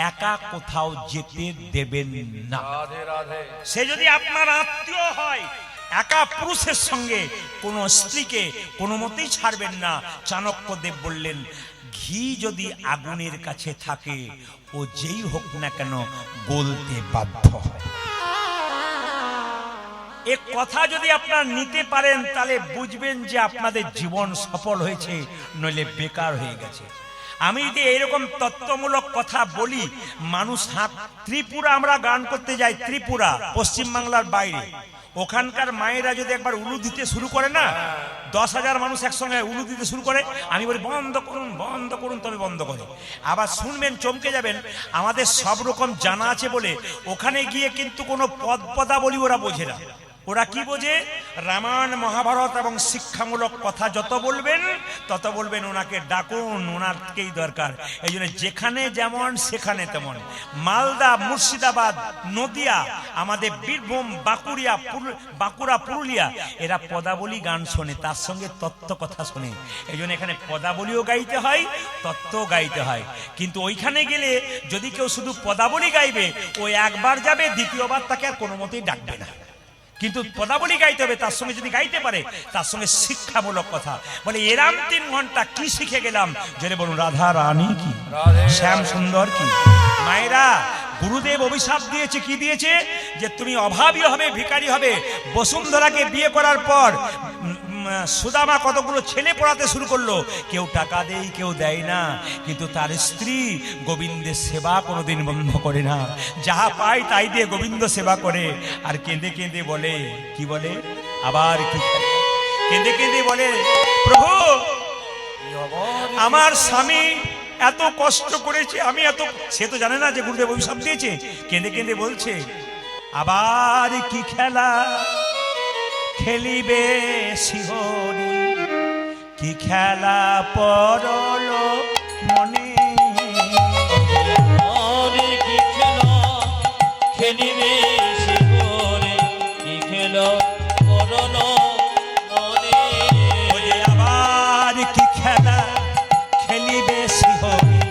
S1: একা কোথাও যেতে দেবেন না। সে যদি আপনার আত্মীয় হয়, একা পুরুষের সঙ্গে কোন স্ত্রীকে কোনো মতেই ছাড়বেন না। চাণক্যদেব বললেন, ঘি যদি আগুনের কাছে থাকে, ও যেই হোক না কেন গলতে বাধ্য হয়। এ কথা যদি আপনারা নিতে পারেন, তাহলে বুঝবেন যে আপনাদের জীবন সফল হয়েছে, নইলে বেকার হয়ে গেছে। আমি যদি এইরকম তত্ত্বমূলক কথা বলি, মানুষ ত্রিপুরা আমরা গান করতে যাই, ত্রিপুরা পশ্চিমবাংলার বাইরে, ওখানকার মায়েরা যদি একবার উলু দিতে শুরু করে না, 10,000 মানুষ একসঙ্গে উলু দিতে শুরু করে, আমি বলি বন্ধ করুন বন্ধ করুন, তবে বন্ধ করে। আবার শুনবেন, চমকে যাবেন, আমাদের সব রকম জানা আছে বলে ওখানে গিয়ে কিন্তু কোনো পদাবলী ওরা বোঝে না। ওরা কি বোঝে? রামায়ণ মহাভারত এবং শিক্ষামূলক কথা যত বলবেন তত বলবেন ওনাকে ডাকুন, ওনারকেই দরকার। এই জন্য যেখানে যেমন সেখানে তেমন। মালদা, মুর্শিদাবাদ, নদিয়া, আমাদের বীরভূম, বাঁকুড়া, পুরুলিয়া, এরা পদাবলী গান শোনে, তার সঙ্গে তত্ত্ব কথা শোনে। এই জন্য এখানে পদাবলীও গাইতে হয়, তত্ত্বও গাইতে হয়। কিন্তু ওইখানে গেলে যদি কেউ শুধু পদাবলী গাইবে, ও একবার যাবে, দ্বিতীয়বার তাকে আর কোনো মতেই ডাকবে না। কিন্তু পদাবলী গাইতে হবে, তার সঙ্গে যদি গাইতে পারে, তার সঙ্গে শিক্ষামূলক কথা বলে। এরাম 3 ঘন্টা কি শিখে গেলাম? জেনে বলুন রাধা রানী কি, শ্যাম সুন্দর কি। মায়েরা, গুরুদেব অভিশাপ দিয়েছে, কি দিয়েছে? যে তুমি অভাবী হবে, ভিখারি হবে। বসুন্ধরাকে বিয়ে করার পর সুদামা কতগুলো ছেলে পড়াতে শুরু করলো, কেউ টাকা দেয় কেউ দেয় না, কিন্তু তার স্ত্রী গোবিন্দের সেবা কোনোদিন বন্ধ করে না, যাহা পায় তাই দিয়ে গোবিন্দ সেবা করে। আর কেঁদে কেঁদে বলে, কি বলে, আবার কি কেঁদে কেঁদে বলে, প্রভু আমার স্বামী এত কষ্ট করেছে, আমি এত, সে তো জানে না যে গুরুদেব অভিশাপ দিয়েছে। কেঁদে কেঁদে বলছে, আবার কি খেলা খেলিবে শিহরি, কি খেলা পরল মনে,
S2: আরে কি খেলা খেলিবে শিহরি, কি খেলা পরল মনে।
S1: ওরে আবার কি খেলা খেলিবে শিহরি,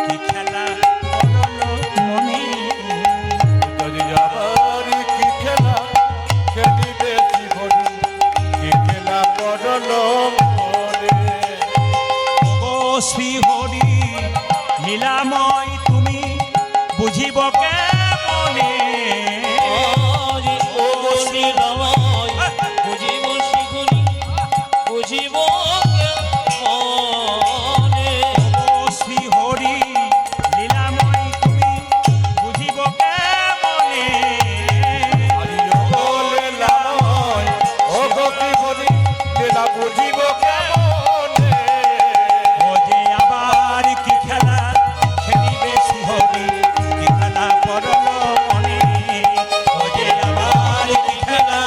S1: কি খেলা পরল মনে।
S3: আবার কি খেলা খেলিবে জীবনে, কি খেলা পড়ল মনে।
S1: ও শ্রীহরি লীলাময় তুমি বুঝিব কেমনে,
S2: আরে ও লীলাময় বুঝিব শিখুনি, বুঝিব কেমনে।
S1: ও শ্রীহরি লীলাময় তুমি বুঝিব কেমনে।
S3: ও গতি বলি লীলা বুঝিব কেমনে।
S1: ও যে আবার কি খেলা খেলিবে শিহরি, কি খেলা পরল মনে। ও যে আবার কি খেলা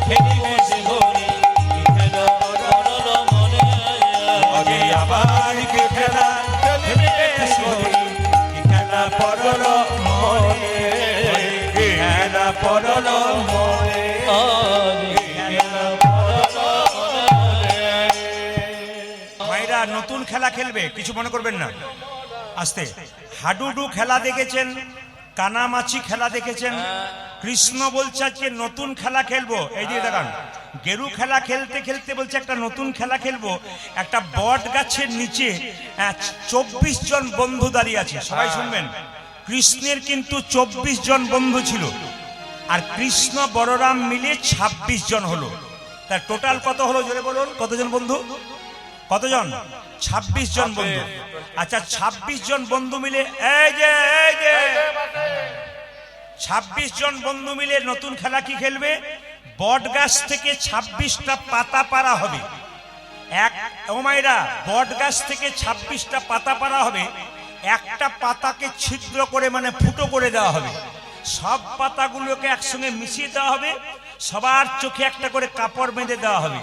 S1: খেলিবে শিহরি, কি খেলা
S2: পরল মনে।
S1: ও যে আবার কি খেলা খেলিবে শিহরি, কি খেলা পরল মনে। কি খেলা পরল মনে।
S2: আরে খেলা পরল মনে।
S1: মায়েরা নতুন খেলা খেলবে, কিছু মনে করবেন না, আস্তে। হাডুডু খেলা দেখেছেন, কানামাছি খেলা দেখেছেন, কৃষ্ণ বলছে আজকে নতুন খেলা খেলবো। এই যে দেখান, গেরু খেলা খেলতে খেলতে বলছে একটা নতুন খেলা খেলবো। একটা বট গাছের নিচে 24 জন বন্ধু দাঁড়িয়ে আছে, সবাই শুনবেন। কৃষ্ণের কিন্তু 24 জন বন্ধু ছিল, আর কৃষ্ণ বলরাম মিলে 26 জন হলো। তার টোটাল কত হলো জোরে বলুন, কতজন বন্ধু, কতজন? 26 জন বন্ধু। আচ্ছা 26 জন বন্ধু মিলে এই যে 26 জন বন্ধু মিলে নতুন খেলা কি খেলবে? বট গাছ থেকে 26টা পাতা পাড়া হবে। এক ও মায়েরা, বট গাছ থেকে 26টা পাতা পাড়া হবে। একটা পাতাকে ছিদ্র করে মানে ফুটো করে দেওয়া হবে। সব পাতাগুলোকে একসঙ্গে মিশিয়ে দেওয়া হবে। সবার চোখে একটা করে কাপড় বেঁধে দেওয়া হবে।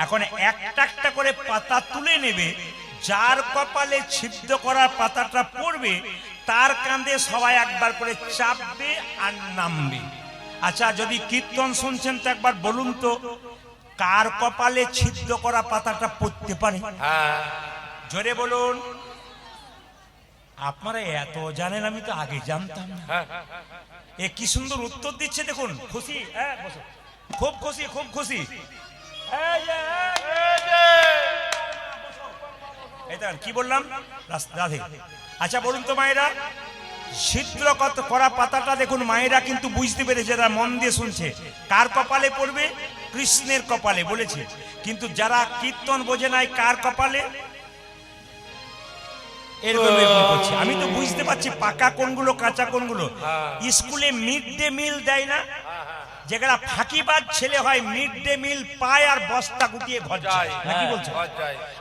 S1: এখন একটা একটা করে পাতা তুলে নেবে, যার কপালে ছিদ্র করার পাতাটা পড়বে তার কাঁধে সবাই একবার করে চাপবে আর নামবে। আচ্ছা, যদি কীর্তন শুনছেন তো একবার বলুন তো, কার কপালে ছিদ্র করা পাতাটা পড়তে পারে? জোরে বলুন। আপনারা এত জানেন, আমি তো আগে জানতাম না। এ কি সুন্দর উত্তর দিচ্ছে দেখুন, খুশি, বসো। খুব খুশি, খুব খুশি। এই দেখেন কি বললাম, রাধে। আচ্ছা বলুন তো মায়েরা, ছিদ্র করা পাতাটা দেখুন, মায়েরা কিন্তু বুঝতে পেরেছে, যারা মন দিয়ে শুনছে। কার কপালে পড়বে? কৃষ্ণের কপালে বলেছে। কিন্তু যারা কীর্তন বোঝে নাই, কার কপালে? এরকম করছে। আমি তো বুঝতে পারছি পাকা কোনগুলো কাঁচা কোনগুলো। স্কুলে মিড ডে মিল দেয় না, যেগুলা ফাঁকিবাজ ছেলে হয়, মিড ডে মিল পায় আর বস্তা গুটিয়ে ঘর যায়, নাকি বলছে?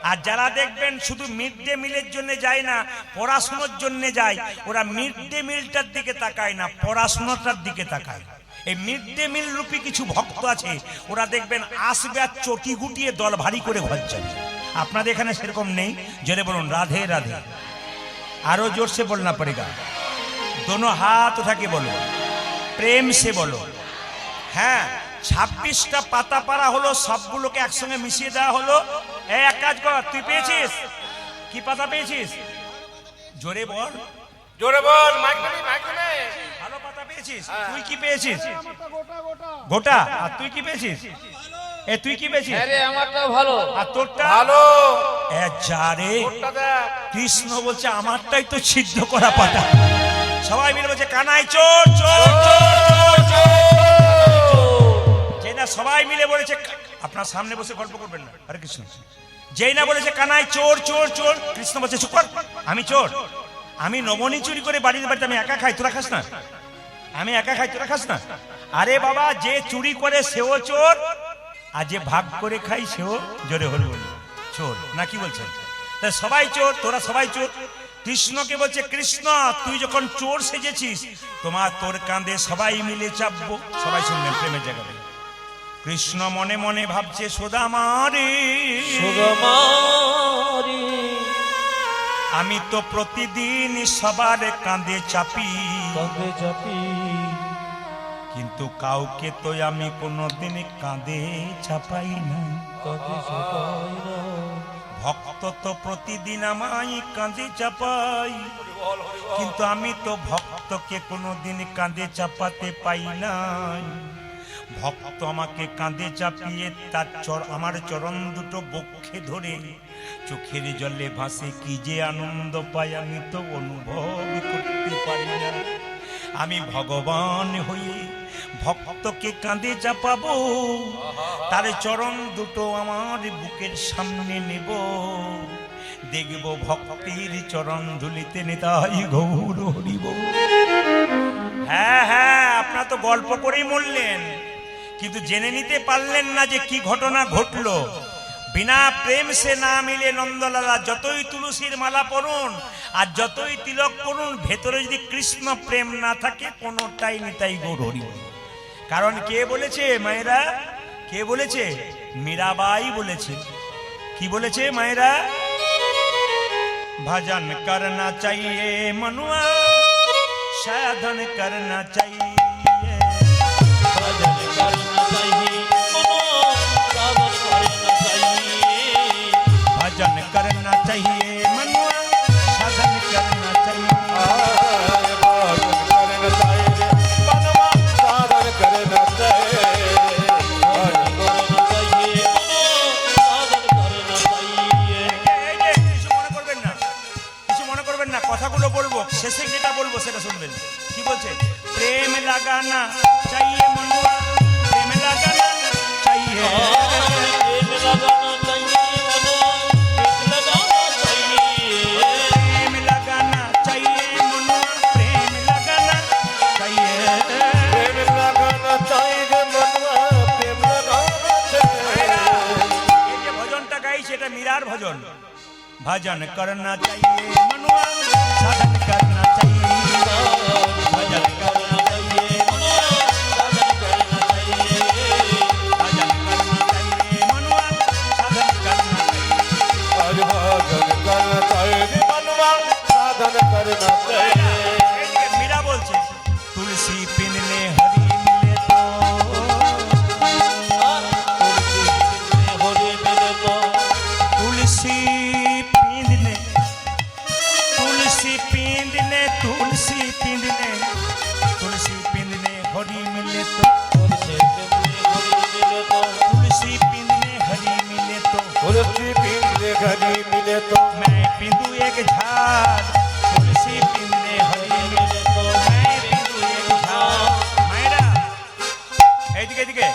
S1: আর যারা দেখবেন শুধু মিড ডে মিলের জন্য যায় না, পড়াশোনার জন্য যায়, ওরা মিড ডে মিলটার দিকে তাকায় না, পড়াশোনাটার দিকে তাকায়। এই মিড ডে মিল রূপী কিছু ভক্ত আছে, ওরা দেখবেন আসবে আর চটি গুটিয়ে দল ভারী করে ঘর যায়। আপনাদের এখানে সেরকম নেই? জোরে বলুন রাধে রাধে। আরো जोर से बोलना पड़ेगा, दोनों हाथ उठा के बोलो, प्रेम से बोलो। হ্যাঁ, 26টা পাতা পাড়া হলো, সবগুলোকে একসঙ্গে মিশিয়ে দেওয়া হলো। এক কাজ কর, তুই পেয়েছিস কি পাতা পেয়েছিস? জোরে বল,
S3: জোরে বল, মাইক নে।
S1: ভালো পাতা পেয়েছিস। তুই কি পেয়েছিস? গোটা। আর তুই কি পেয়েছিস? এ তুই কি পেয়েছিস?
S2: আরে আমারটা ভালো।
S1: আর তোরটা
S3: ভালো।
S1: এ যারে,
S3: ওটা দেখ।
S1: কৃষ্ণ বলছে আমারটাই তো ছিদ্র করা পাতা। সবাই মিলে বলছে কানাই চোর চোর চোর চোর। যে না এরা সবাই মিলে বলেছে, আপনার সামনে বসে গল্প করবেন না, হরে কৃষ্ণ। যেই না বলেছে কানাই চোর চোর চোর, কৃষ্ণ বলছে চুপ কর, আমি চোর, আমি নবনী চুরি করে বাড়িতে বাড়িতে আমি একা খাই, তোরা খাস না, আমি একা খাই, তোরা খাস না। আরে বাবা, যে চুরি করে সেও চোর, আর যে ভাগ করে খাই সেও, জোরে হল বলি, চোর না, কি বলছেন? তাই সবাই চোর, তোরা সবাই চোর। কৃষ্ণকে বলছে, কৃষ্ণ তুই যখন চোর সেজেছিস, তোর কাঁধে সবাই মিলে চাপবো। সবাই শুনবেন প্রেমের জায়গায়। কৃষ্ণ মনে মনে ভাবছে, সুদামা রে,
S2: সুদামা রে,
S1: আমি তো প্রতিদিন সবার কাঁধে চাপি,
S2: কাঁধে চাপি,
S1: কিন্তু কাউকে তো আমি কোনোদিন কাঁধে চাপাই না।
S2: কাঁধে চাপাই না।
S1: ভক্ত তো প্রতিদিন আমায় কাঁধে চাপাই, কিন্তু আমি তো ভক্তকে কোনোদিন কাঁধে চাপাতে পাই নাই। ভক্ত আমাকে কাঁধে চাপিয়ে তার আমার চরণ দুটো বক্ষে ধরে চোখের জলে ভাসে, কি যে আনন্দ পাই আমি তো অনুভব করতে পারি না। আমি ভগবান হয়ে ভক্তকে কাঁধে চাপাবো, তার চরণ দুটো আমার বুকের সামনে নেব, দেখব ভক্তির চরণ ধুলিতে নিতাই গৌর হরিব। হ্যাঁ হ্যাঁ, আপনারা তো গল্প করেই মরলেন, কিন্তু জেনে নিতে পারলেন না যে কি ঘটনা ঘটলো। বিনা প্রেম সে না মিলে নন্দলালা, যতই তুলসীর মালা পরুন আর যতই তিলক করুন, ভেতরে যদি কৃষ্ণ প্রেম না থাকে কোনোটাই নিতাই গৌর হরিব। কারণ কে বলেছে মায়েরা, কে বলেছে? মীরাবাই বলেছে। কি বলেছে মায়েরা? भजन करना चाहिए मनुआ, साधन करना चाहिए,
S2: भजन करना चाहिए मनो, साधन करना चाहिए,
S1: भजन करना चाहिए मनुआ, साधन करना चाहिए।
S3: भजन करना चाहिए मनवा, साधन करना चाहिए,
S2: भजन करना चाहिए मनो, साधन करना चाहिए।
S1: কিছু মনে করবেন না, কিছু মনে করবেন না, কথাগুলো বলবো, শেষে যেটা বলবো সেটা শুনবেন। কি বলছে? প্রেম লাগানা চাইয়ে মনুয়া, প্রেম লাগানা চাইয়ে,
S2: प्रेम लगाना चाहिए मनो, प्रेम लगाना चाहिए,
S1: प्रेम लगाना चाहिए मनुआ, प्रेम लगाना चाहिए।
S3: प्रेम लगाना चाहिए मनवा, प्रेम लगाना चाहिए।
S1: এই যে ভজনটা গাইছে এটা মীরার ভজন। भजन करना चाहिए मनुआ, साधन करना चाहिए, भजन करना चाहिए मनुआ,
S2: साधन करना चाहिए,
S1: भजन करना चाहिए मनुआ, साधन करना चाहिए।
S3: आज भजन करना चाहिए मनवा, साधन करना चाहिए।
S1: এই যে মীরা বলছে, তুলসী পিনলে হরি মিলে তো,
S2: होली मिले तो,
S1: तुलसी पिंदने, तुलसी पिंदने, तुलसी पिंदने, तुलसी पिंदने हरी मिले तो,
S2: तुलसी होली मिले तो,
S1: तुलसी पिंदने हरी मिले तो,
S3: तुलसी पिंडे घड़ी मिले तो,
S1: मैं पिंदू एक झाड़, तुलसी पिंदने हरी मिले तो, मैं पिंदू एक झाड़। मायरा এইদিকে এদিকে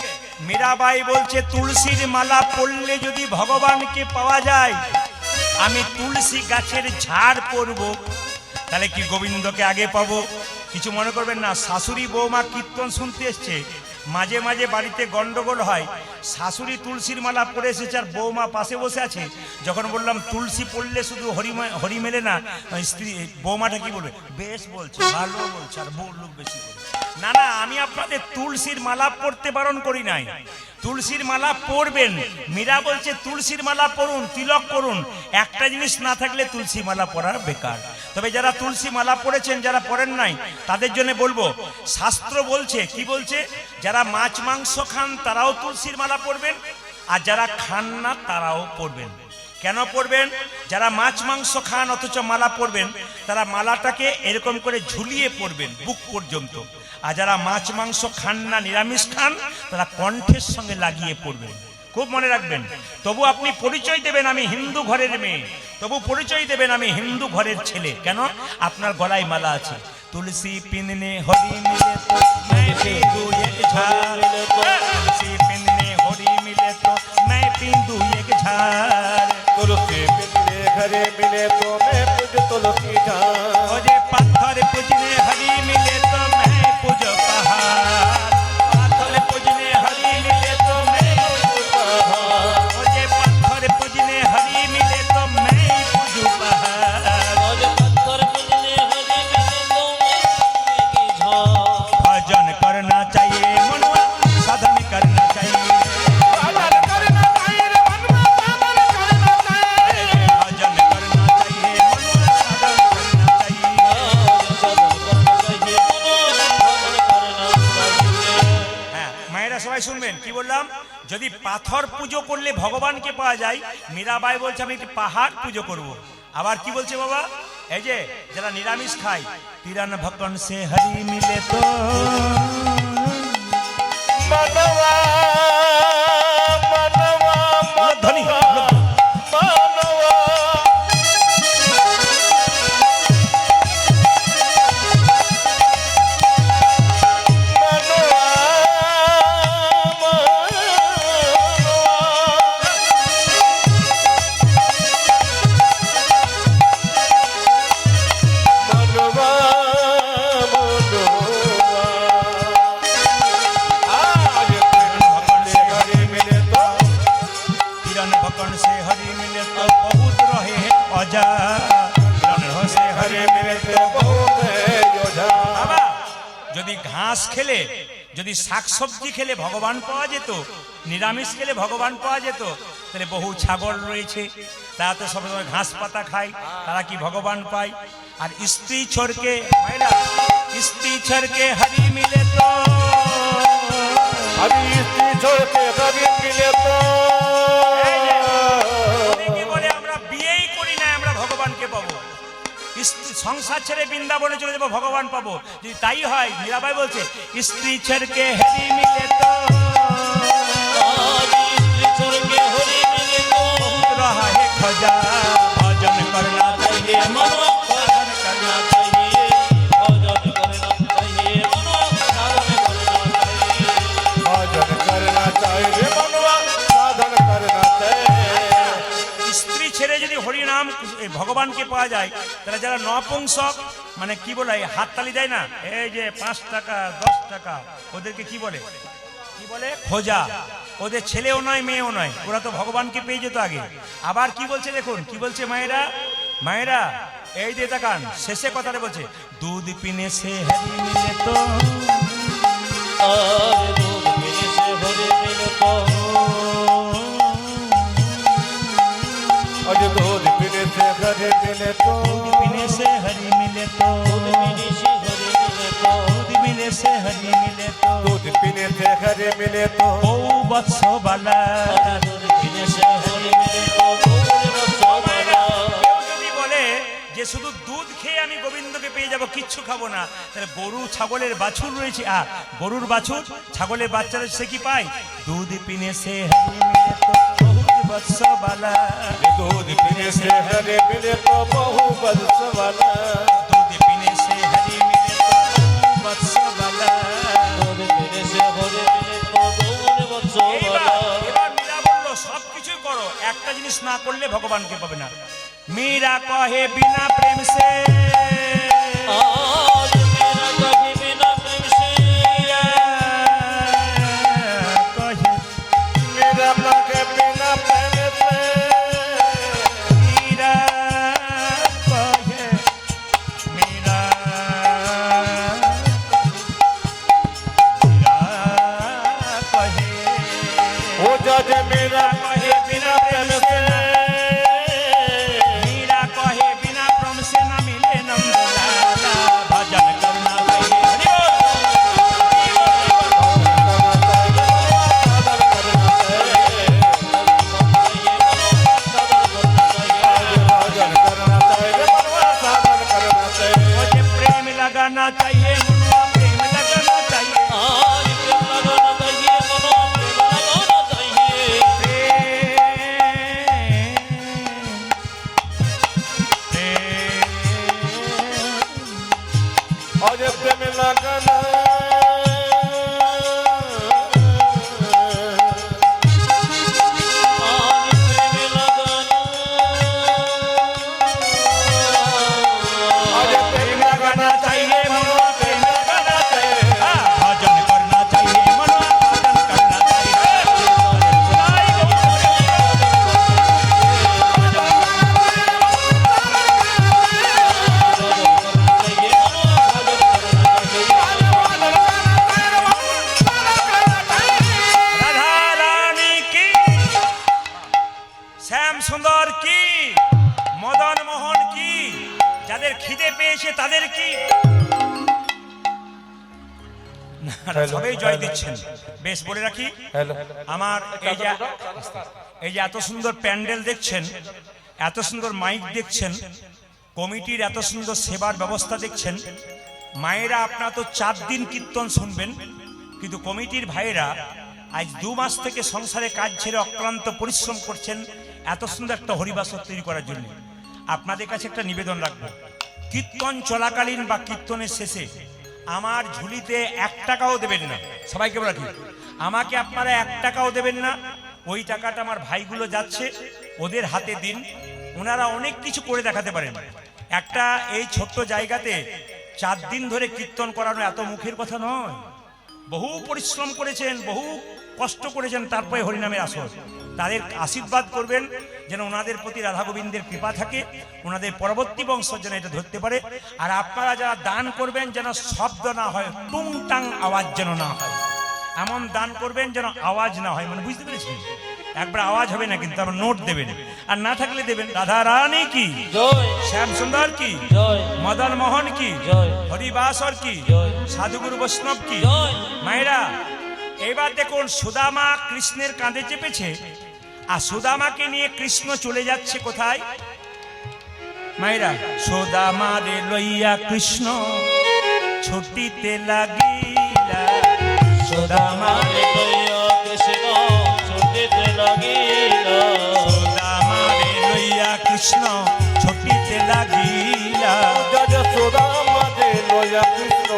S1: মীরাবাই বলছে, তুলসীর মালা পরলে যদি ভগবানকে পাওয়া যায়, আমি তুলসী গাছের ঝাড় পরব, তাহলে কি গোবিন্দকে আগে পাবো? কিছু মনে করবেন না, শাশুড়ি বৌমা কীর্তন শুনতে এসছে, মাঝে মাঝে বাড়িতে গন্ডগোল হয়, শাশুড়ি তুলসীর মালা পরে এসেছে আর বৌমা পাশে বসে আছে, যখন বললাম তুলসী পড়লে শুধু হরি মেলে না, স্ত্রী বৌমাটা কি বলবে? বেশ বলছে, ভালো বলছে, আর বউ লোক বেশি করে। না না, আমি আপনাদের তুলসীর মালা পড়তে বারণ করি নাই, তুলসীর মালা পরবেন। মীরা বলছে তুলসীর মালা পরুন, তিলক করুন, একটা জিনিস না থাকলে তুলসী মালা পরা বেকার। তবে যারা তুলসী মালা পড়েছেন, যারা পড়েন নাই, তাদের জন্য বলবো, শাস্ত্র বলছে, কি বলছে? যারা মাছ মাংস খান তারাও তুলসীর মালা পরবেন, আর যারা খান না তারাও পরবেন। কেন পরবেন? যারা মাছ মাংস খান অথচ মালা পরবেন, তারা মালাটাকে এরকম করে ঝুলিয়ে পরবেন বুক পর্যন্ত, আর যারা মাছ মাংস খান না, নিরামিষ খান, তারা কণ্ঠের সঙ্গে লাগিয়ে পড়বেন। খুব মনে রাখবেন। তবু আপনি পরিচয় দেবেন আমি হিন্দু ঘরের মেয়ে, তবু পরিচয় দেবেন আমি হিন্দু ঘরের ছেলে। কেন? আপনার গলায় মালা আছে, তুলসী পিননে হরি মিলে তো, मैं पिंदू एक झाड़, तुलसी पिन दू एक झार
S3: तुलसी मिलने घरे मिले तो मैं पूज तुलसी जान
S1: ओ जे पत्थर पूजने हरी मिले तो मैं पूज पहाड़ पत्थर पूजने हरी मिले तो मैं पूज पहाड़ ओ जे पत्थर पूजने हरी मिले तो मैं पूज पहाड़
S2: और पत्थर पूजने हरि मिले तो मैं की झाड़
S1: भजन करना चाहिए मनुआ साधन करना चाहिए
S3: साधन करना चाहिए रे मनवा साधन करना चाहिए
S1: भजन करना चाहिए मनुआ साधन करना चाहिए
S2: साधन करना चाहिए साधन करना चाहिए
S1: হ্যাঁ মায়েরা সবাই শুনবেন কি বললাম যদি পাথর পুজো করলে ভগবানকে পাওয়া যায় মীরাবাই বলছে আমি একটি পাহাড় পুজো করব আবার কি বলছে বাবা এই যে যারা নিরামিষ খায় তিরান ভকন সে হরি মিলে তো
S3: मनवा मनवा
S1: ধ্বনি
S3: मनवा मनवा मनवा आज भगवान से घरे मिले तो
S1: তিরান ভকন সে হরি মিলে তো বহুত রহে অজা তিরান সে হরি
S3: घरे मिले तो बहुत योधा
S1: বাবা যদি ঘাস খেলে যদি শাকসবজি খেলে ভগবান পাওয়া যেত নিরামিষ খেলে ভগবান পাওয়া যেত তাহলে বহু ছাগল রয়েছে তারা তো সবসময় ঘাস পাতা খায় তারা কি ভগবান পায় আর স্ত্রী ছড়কে মায়েরা স্ত্রী ছড়কে হরি মিলে তো
S3: अभी इसी छोड़ के कभी मिले तो
S1: অনেকে বলে আমরা বিয়েই করি না আমরা ভগবানকে পাবো সংসার ছেড়ে বৃন্দাবনে চলে যাবো ভগবান পাবো যদি তাই হয় মীরাবাই বলছে স্ত্রী ছড়কে হরি মিলে তো
S2: आज स्त्री छोड़ के हरि मिले तो
S1: रहा है खजा भजन करना चाहिए
S2: मनवा साधन करना चाहिए भजन करना चाहिए मनवा साधन करना चाहिए
S3: भजन करना चाहिए रे मनवा साधन करना चाहिए
S1: স্ত্রী ছেড়ে যদি হরিনাম এই ভগবানকে পাওয়া যায় তাহলে যারা নপুংসক মানে কি বলে হাততালি দেয় না এই যে 5 টাকা 10 টাকা ওদেরকে কি বলে খোঁজা ওদের ছেলেও নয় মেয়েও নয় ওরা তো ভগবানকে পেয়ে যেত আগে আবার কি বলছে দেখুন কি বলছে মায়েরা মায়েরা এই যে তাকান শেষে কথাটা বলছে দুধ পিনে সে হরি মিলে তো
S2: और दूध पीने से हरि मिले तो
S3: आज दूध पीने से घरे मिले तो
S1: दूध पीने से हरी मिले तो
S2: दूध पीने से हरि मिले तो
S1: दूध मिले से हरी मिले तो
S3: दूध पीने से घरे मिले तो
S1: ও বৎস বালা
S2: दूध पीने से हरि मिले तो गौर बच्चा बड़ा
S1: কেউ যদি বলে যে শুধু দুধ খেয়ে আমি গোবিন্দকে পেয়ে যাব কিচ্ছু খাবো না তাহলে গরু ছাগলের বাছুর রয়েছে গরুর বাছুর ছাগলের বাচ্চারা সে কি পায় দুধ পিনে সে হরি মিলে তো বহুত বৎস বালা
S3: दूध पीने से घरे मिले तो बहु बरस वाला
S1: দুধ পিনে সে হরি মিলে তো বহু বৎস বালা
S2: दूध पीने से हरि मिले तो गौर बच्चा
S1: এবার
S2: बड़ा
S1: এবার মীরা বললো সবকিছুই করো একটা জিনিস না করলে ভগবানকে পাবে না মীরা কহে বিনা প্রেম সে
S2: आज मेरा कभी बिना प्रेम से
S1: कहे
S3: मेरा के बिना प्रेम से
S1: मीरा कहे मीरा कहे
S3: हो जाए मेरा
S1: कहे बिना प्रेम से मीरा कहे बिना प्रेम से न मिले नंदलाला भजन करना चाहिए हरि
S3: भजन करना चाहिए मनवा साधन करना चाहिए
S1: मुझे प्रेम लगाना चाहिए मनुआ प्रेम लगाना चाहिए
S2: आज प्रेम लगाना चाहिए मनो प्रेम लगाना चाहिए
S1: प्रेम সুন্দর কি, মদন মোহন কি, যাদের খিদে পেয়েছে তাদের কি, সবাই জয় দিচ্ছেন। বেশ, বলে রাখি,
S3: হ্যালো
S1: আমার এই যে এত সুন্দর প্যান্ডেল দেখছেন, এত সুন্দর মাইক দেখছেন, কমিটির এত সুন্দর সেবার ব্যবস্থা দেখছেন, মায়েরা আপনারা তো 4 দিন কীর্তন শুনবেন, কিন্তু কমিটির ভাইয়েরা আজ 2 মাস থেকে সংসারে কাজ ছেড়ে অক্লান্ত পরিশ্রম করছেন এত সুন্দর একটা হরিবাসর তৈরি করার জন্য। আপনাদের কাছে একটা নিবেদন রাখবো, কীর্তন চলাকালীন বা কীর্তনের শেষে আমার ঝুলিতে 1 টাকাও দেবেন না। সবাইকে রাখি, আমাকে আপনারা 1 টাকাও দেবেন না। ওই টাকাটা আমার ভাইগুলো যাচ্ছে, ওদের হাতে দিন, ওনারা অনেক কিছু করে দেখাতে পারেন। একটা এই ছোট্ট জায়গাতে 4 দিন ধরে কীর্তন করানো এত মুখের কথা নয়। বহু পরিশ্রম করেছেন, বহু কষ্ট করেছেন, তারপরে হরিনামের আসর। তাদের আশীর্বাদ করবেন যেন ওনাদের প্রতি রাধা গোবিন্দের কৃপা থাকে, ওনাদের পরবর্তী বংশ যেন এটা ধরতে পারে। আর আপনারা যারা দান করবেন যেন শব্দ না হয়, টুংটাং আওয়াজ যেন না হয়, এমন দান করবেন যেন আওয়াজ না হয়। মানে বুঝতে পেরেছেন? একবার আওয়াজ হবে না, কিন্তু আবার নোট দেবেন, আর না থাকলে দেবেন রাধা রানী কি
S2: জয়,
S1: শ্যাম সুন্দর কি
S2: জয়,
S1: মদন মোহন কি
S2: জয়,
S1: হরিবাসর কি
S2: জয়,
S1: সাধুগুরু বৈষ্ণব কি।
S2: জয়।
S1: মায়েরা, এবার দেখুন, সুদামা কৃষ্ণের কাঁধে চেপেছে, আর সুদামাকে নিয়ে কৃষ্ণ চলে যাচ্ছে কোথায়? মায়েরা, সুদামা রে লইয়া কৃষ্ণ ছুটিতে লাগিলা, সুদামা রে
S2: কৃষ্ণ ছুটিতে লাগিল,
S1: সুদামা রে লইয়া কৃষ্ণ ছুটিতে লাগিলা,
S3: যশোদামাদে লয়া কৃষ্ণ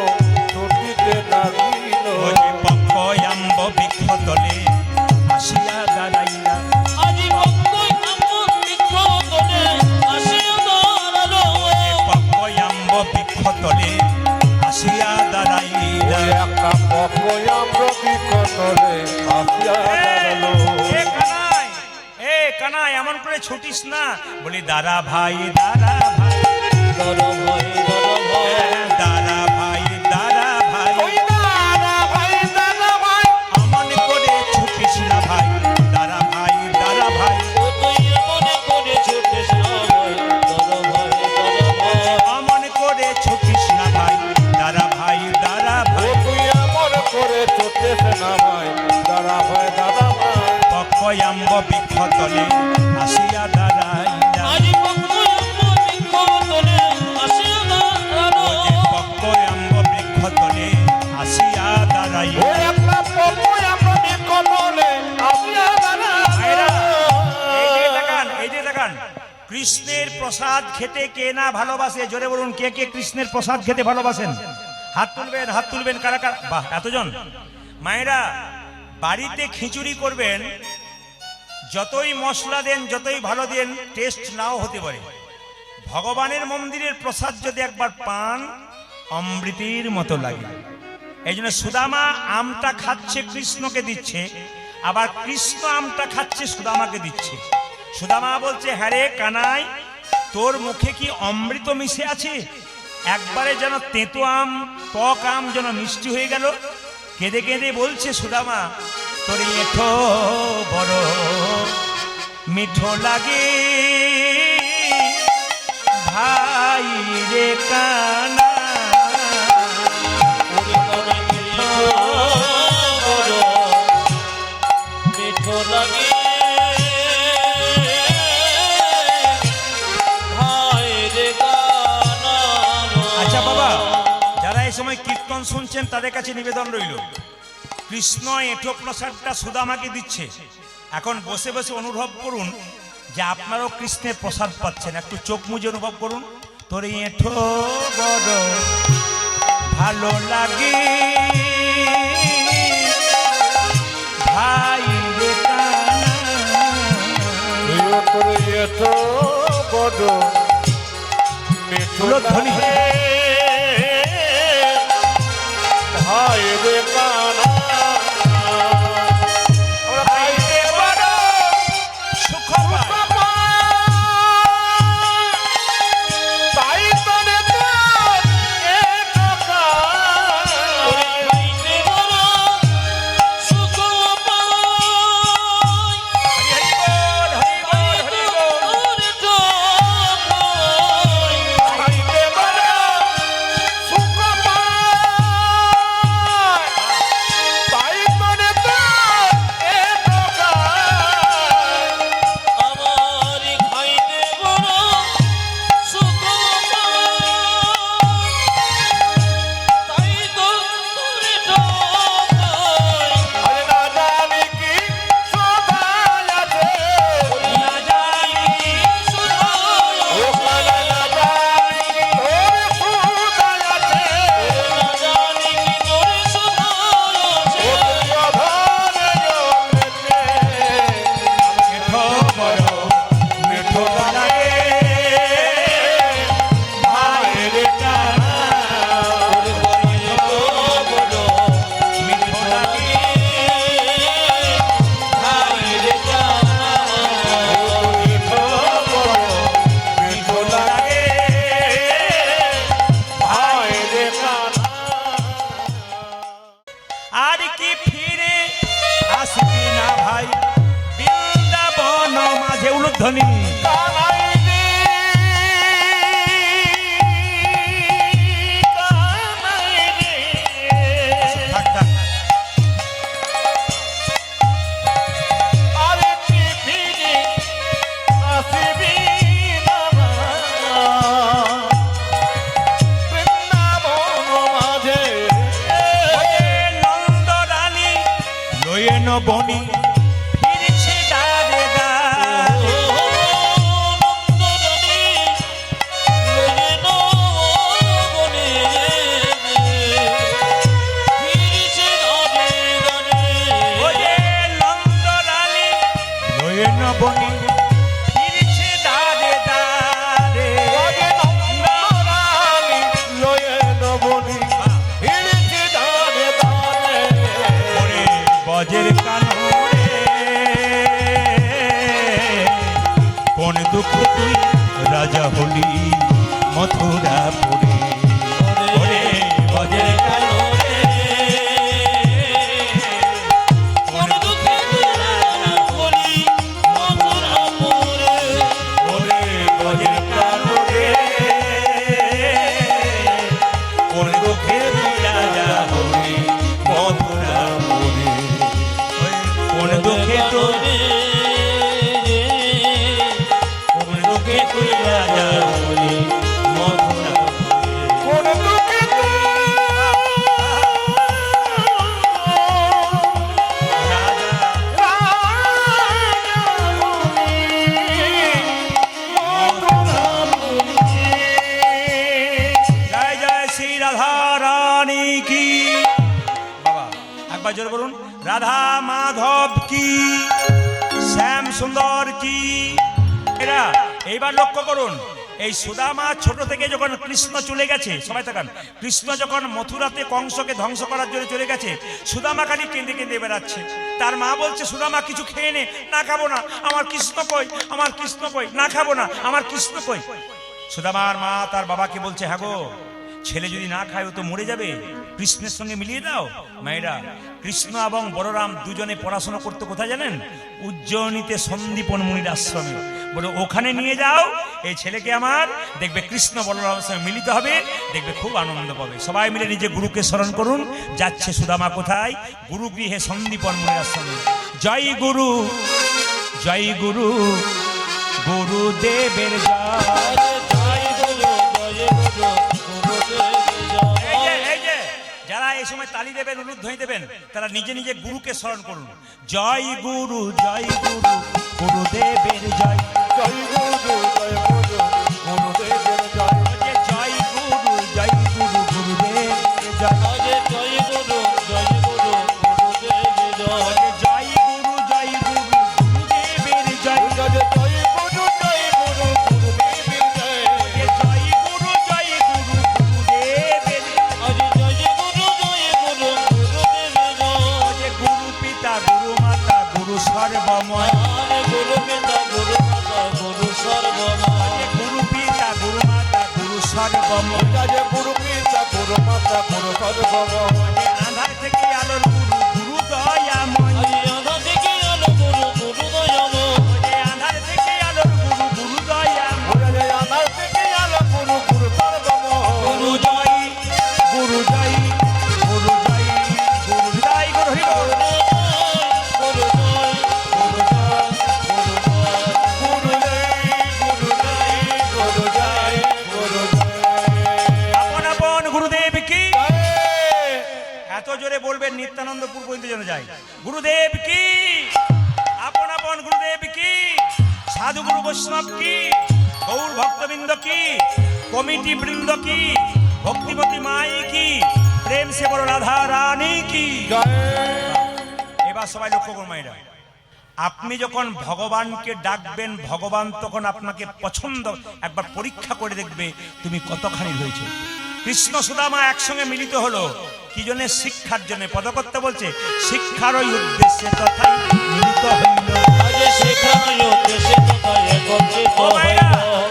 S3: ছুটিতে লাগিল।
S1: পক্কয়াম্ব বৃক্ষতলে আসিয়া দাঁড়াইলা,
S2: আজি ভক্তই আমার নিকটে আসিয়া দাঁড়ালো,
S1: পক্কয়াম্ব বৃক্ষতলে আসিয়া দাঁড়াইলা।
S3: একটা পকয়াম রবি কতলে আসিয়া দাঁড়ালো।
S1: এ কানাই, এমন করে ছুটিস না। বলি দাঁড়া ভাই, দাঁড়া ভাই,
S2: ধরো ভয়, ধরো ভয়,
S1: দাঁড়া ভাই, দাঁড়া ভাই,
S3: ওই দাদা ভাই দাদা ভাই,
S1: অমন করে ছুটিস না ভাই, দাঁড়া ভাই, দাঁড়া ভাই,
S2: ও তুই মনে করে ছুটিস না ভয়, ধরো ভয়, ধরো ভয়,
S1: অমন করে ছুটিস না ভাই, দাঁড়া ভাই, দাঁড়া
S3: ও
S1: ভাই,
S3: তুই এমন করে ছুটেছে না ভাই, দাদা ভাই দাদা ভাই।
S1: পক্কয়াম্ব বৃক্ষতলে আসিয়া দাঁড়াইলা,
S2: আজি ভক্তই আমার নিকটে আসিয়া দাঁড়ালো,
S1: পক্কয়াম্ব বৃক্ষতলে আসিয়া দাঁড়াইলা।
S3: ওই একটা পকয়াম রবি কতলে আসিয়া
S1: ভাইরা,
S3: দাঁড়ালো।
S1: এই যে দেখান, কৃষ্ণের প্রসাদ খেতে কে না ভালোবাসে? জোরে বলুন, কে কে কৃষ্ণের প্রসাদ খেতে ভালোবাসেন? হাত তুলবেন, হাত তুলবেন, কারা কারা? বাহ, এতজন। মায়েরা, বাড়িতে খিচুড়ি করবেন, যতই মশলা দেন, যতই ভালো দেন, টেস্ট নাও হতে পারে। ভগবানের মন্দিরের প্রসাদ যদি একবার পান, অমৃতের মতো লাগে। এই জন্য সুদামা আমটা খাচ্ছে, কৃষ্ণকে দিচ্ছে, আবার কৃষ্ণ আমটা খাচ্ছে, সুদামাকে দিচ্ছে। সুদামা বলছে, হ্যাঁ রে কানাই, তোর মুখে কি অমৃত মিশে আছে? একবারে যেন তেঁতো আম, টক আম যেন মিষ্টি হয়ে গেল। কেঁদে কেঁদে বলছে সুদামা, তোর এঠো বড় মিঠো লাগে ভাই রে কানা,
S2: ওরে মনে বড় মিঠো লাগে ভাই রে গানা।
S1: আচ্ছা বাবা, যারা এই সময় কীর্তন শুনছেন তাদের কাছে নিবেদন রইল, কৃষ্ণ এঁঠো প্রসাদটা সুদামাকে দিচ্ছে। এখন বসে বসে অনুভব করুন যে আপনারাও কৃষ্ণের প্রসাদ পাচ্ছেন। একটু চোখ মুজে অনুভব করুন, তোর এঁঠো বড় ভালো লাগে ভাই রে কানা।
S3: তোর এত বড় মিঠো
S1: উলধ্বনি।
S3: লাগে ভাই রে কানা।
S1: ভাই রে বড় সুখ পায়।
S3: তাই তরে তোর এত
S2: ওরে খাইতে বড় সুখ পাই,
S1: হরি হরি বল, হরি বল, হরি বল। প্রতিধ্বনি।
S3: কানাই রে, কানাই রে।
S1: থাক, থাক।
S3: আরে তুই ফিরে আসিবি না বৃন্দাবন মাঝে।
S1: ওরে নন্দ রানী লয়ে নবনী ফিরছে দ্বারে দ্বার। ওরে নন্দ রানী লয়ে নবনী ফিরছে দ্বারে দ্বারে।
S3: ওরে নন্দরানী লয়ে নবনী ফিরছে দ্বারে দ্বারে।
S1: ওরে বজের কানরে কোন দুঃখ তুই রাজা হলি মথুরাপুরে। ওরে বজের কানরে ওরে বজের কানরে কোন দুঃখে তুই রাজা হলি মথুরাপুরে। কোন দুঃখে তুই কোন দুঃখে তুই রাজা হলি মথুরাপুরে।
S3: কোন দুঃখে
S1: রাজা জয় জয় শ্রী রাধা রানী কি। বাবা একবার জোরে বলুন, রাধা মাধব কি, শ্যাম সুন্দর কি। এরা এইবার লক্ষ্য করুন, এই সুদামা ছোট থেকে যখন কৃষ্ণ চলে গেছে, সবাই তাকান, কৃষ্ণ যখন মথুরাতে কংসকে ধ্বংস করার জন্য চলে গেছে, সুদামা খালি কেঁদে কেঁদে বেড়াচ্ছে। তার মা বলছে, সুদামা কিছু খেয়ে নে। না খাবো না, আমার কৃষ্ণ কই, আমার কৃষ্ণ কই, না খাবো না, আমার কৃষ্ণ কই। সুদামার মা তার বাবাকে বলছে, হ্যাঁ গো, ছেলে যদি না খায় ও তো মরে যাবে, কৃষ্ণের সঙ্গে মিলিয়ে দাও। মায়েরা, কৃষ্ণ এবং বলরাম দুজনে পড়াশোনা করতে কোথায় জানেন? উজ্জয়িনীতে সন্দীপন মুনির আশ্রমে। বলে ওখানে নিয়ে যাও এই ছেলেকে আমার, দেখবে কৃষ্ণ বলরামের সঙ্গে মিলিত হবে, দেখবে খুব আনন্দ পাবে। সবাই মিলে নিজে গুরুকে স্মরণ করুন। যাচ্ছে সুদামা কোথায়? গুরু গৃহে সন্দীপন মুনির আশ্রমে। জয় গুরু, জয় গুরু, গুরুদেবের জয়। এই যে যারা এই সময় তালি দেবেন, উলুধ্বনি দেবেন, তারা নিজে নিজে গুরুকে স্মরণ করুন। জয় গুরু, জয় গুরু, গুরুদেবের জয়।
S3: জয় গুরু, জয় গুরু, গুরুদেবের জয়।
S1: জয় গুরু, জয় গুরু, গুরুদেবের জয়। জয় গুরু, জয় গুরু, গুরুদেবের জয়।
S3: জয় গুরু, জয় গুরু, গুরুদেবের জয়।
S1: জয় গুরু, জয় গুরু, গুরুদেবের জয়। গুরু পিতা, গুরু মাতা, গুরু সর্বময়। গুরু পিতা, গুরু মাতা, গুরু সর্বময়।
S3: জয় গুরু পিতা, গুরু মাতা, গুরু সর্বময়।
S1: আধার থেকে আলোর গুরু, গুরু দয়াময়। আধার থেকে আলোর গুরু, গুরু দয়াময়।
S3: জয় আনার থেকে আলো গুরু, গুরু সর্বময়।
S1: গুরু জয়, গুরু জয়, গুরু জয়, গুরু জয়, গুরু হরি বল।
S3: গুরু জয়, গুরু জয়, গুরু জয়, গুরু জয়, গুরু জয়।
S1: আপন আপন গুরুদেব কি।
S3: জয়।
S1: এত জোরে বলবেন নিত্যানন্দপুর পর্যন্ত যেন যায়। গুরুদেব কি, আপন আপন গুরুদেব কি, সাধু গুরু বৈষ্ণব কি, গৌর ভক্তবৃন্দ কি, কমিটি বৃন্দ কি, ভক্তিমতী মাই কি, প্রেম সে বড় রাধা রানী কি।
S3: জয়।
S1: এবার সবাই লক্ষ্য করুন মায়েরা, আপনি যখন ভগবানকে ডাকবেন, ভগবান তখন আপনাকে পছন্দ, একবার পরীক্ষা করে দেখবে তুমি কতখানি হয়েছে। কৃষ্ণ সুদামা একসঙ্গে মিলিত হলো কি জন্য? শিক্ষার জন্য। পদকর্তা বলছে, শিক্ষার ওই উদ্দেশ্যে তথাই মিলিত হইল। ও মায়েরা,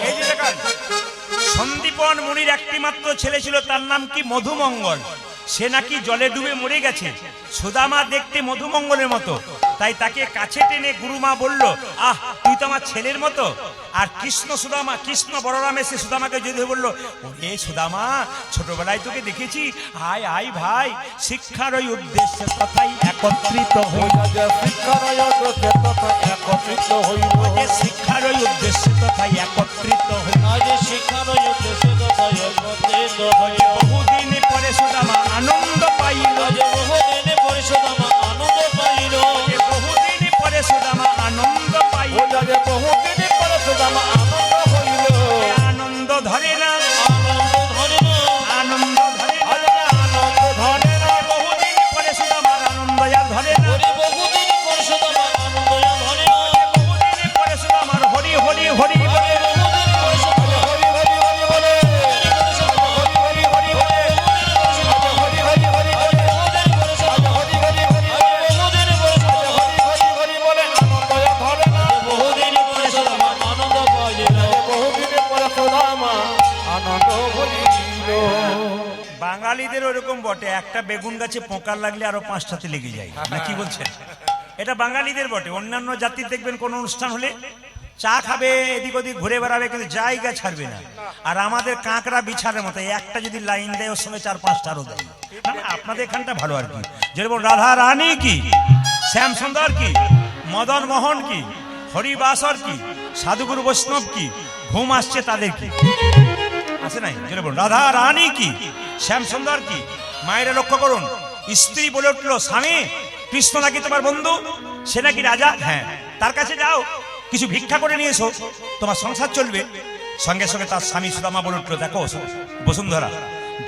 S1: এই যে দেখেন, সন্দীপন মুনির একটি মাত্র ছেলে ছিল, তার নাম কি? মধুমঙ্গল। সে নাকি জলে ডুবে মরে গেছে। সুদামা দেখতে মধুমঙ্গলের মতো, তাই তাকে কাছে টেনে গুরুমা বলল, আহ তুই তো তো আমার ছেলের মতো। আর কৃষ্ণ সুদামা, কৃষ্ণ বলরাম এসে সুদামাকে যদি বললো, ওরে সুদামা ছোটবেলায় তোকে দেখেছি, আয় আয় ভাই, শিক্ষার ওই উদ্দেশ্যে তথাই একত্রিত হই।
S3: ওই যে শিক্ষার উদ্দেশ্যে তথা একত্রিত হইল।
S1: শিক্ষার ওই উদ্দেশ্যে তথাই একত্রিত হই।
S2: আজ শিক্ষার উদ্দেশ্যে তথায় একত্রিত হই।
S1: বহুদিন পরে সুদামা আনন্দ পাইল।
S2: আজ বহুদিন পরে সুদামা আনন্দ পাইল।
S1: বহুদিন পরে সুদামা আনন্দ পাইল।
S3: ওই যে বহুদিন পরে সুদামা আনন্দ হইল।
S1: আনন্দ ধরে না,
S2: আনন্দ ধরে না,
S1: আনন্দ ধরে না,
S3: আরে আনন্দ ধরে না।
S1: বহুদিন পরে সুদামার আনন্দ আর ধরে না।
S2: ওরে বহুদিন পরে সুদামা আনন্দ আর ধরে না।
S1: বহুদিন পরে সুদামার হরি হরি হরি বলে।
S2: আরে বহুদিন পরে সুদামা
S3: হরি হরি হরি বলে। হরি হরি হরি বলে। হরি হরি হরি বলে।
S2: বহুদিন পরে সুদামা
S3: হরি হরি হরি বলে।
S2: বহুদিন পরে সুদামা
S3: হরি হরি হরি বলে। আনন্দ ধরে না।
S2: বহুদিন পরে সুদামা আনন্দ পাইল।
S3: বহুদিন পরে সুদামা আনন্দ হইল।
S1: বাঙালিদের ওরকম বটে, একটা বেগুন গাছে পোকা লাগলে আরো 5টাতে লেগে যায়, না কি বলছেন? এটা বাঙালিদের বটে। অন্যান্য জাতির দেখবেন কোন অনুষ্ঠান হলে চা খাবে, এদিক ওদিক ঘুরে বেড়াবে, কিন্তু জায়গা ছাড়বে না। আর আমাদের কাঁকড়া বিছারের মতো, একটা যদি লাইন দেয় ওর সঙ্গে 4-5টা আরো দেয়। না না, আপনাদের এখানটা ভালো আর কি। যেরকম রাধা রানী কি, শ্যাম সুন্দর কি, মদন মোহন কি, হরিবাসর কি, সাধুগুরু বৈষ্ণব কি, ঘুম আসছে তাদের কি আছে নাই? যেরকম রাধা রানী কি, শ্যাম সুন্দর কি। মায়েরা লক্ষ্য করুন, স্ত্রী বলে উঠলো, স্বামী কৃষ্ণ নাকি তোমার বন্ধু, সে নাকি রাজা, হ্যাঁ তার কাছে যাও, কিছু ভিক্ষা করে নিয়ে এসো, তোমার সংসার চলবে। সঙ্গে সঙ্গে তার স্বামী সুদামা বলে উঠলো, দেখো বসুন্ধরা,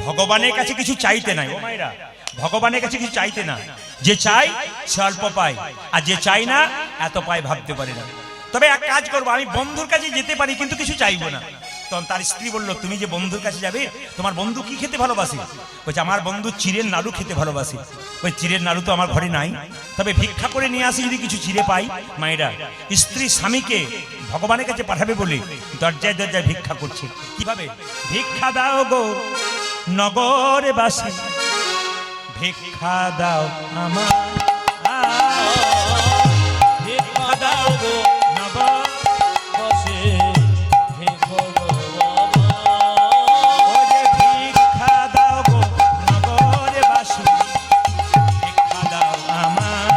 S1: ভগবানের কাছে কিছু চাইতে নাই। ও মায়েরা, ভগবানের কাছে কিছু চাইতে না, যে চাই সে অল্প পায়, আর যে চাই না এত পায় ভাবতে পারে না। তবে এক কাজ করবো, আমি বন্ধুর কাছে যেতে পারি কিন্তু কিছু চাইবো না। তখন তার স্ত্রী বলল, তুমি যে বন্ধুর কাছে যাবে, তোমার বন্ধু কি খেতে ভালোবাসে? বলছে, আমার বন্ধু চিড়ের নাড়ু খেতে ভালোবাসে। ওই চিড়ের নাড়ু তো আমার ঘরে নাই, তবে ভিক্ষা করে নিয়ে আসি, যদি কিছু চিড়ে পাই। মায়েরা, স্ত্রী স্বামীকে ভগবানের কাছে পাঠাবে বলে দরজায় দরজায় ভিক্ষা করছে। কিভাবে? ভিক্ষা দাও গো নগরে বাসী, ভিক্ষা দাও আমার,
S2: ভিক্ষা দাও গো
S1: নগর
S2: বসে, ভিক্ষা দাও
S1: ও যে ভিক্ষা দাও গো নগরে বাসী, ভিক্ষা দাও আমার।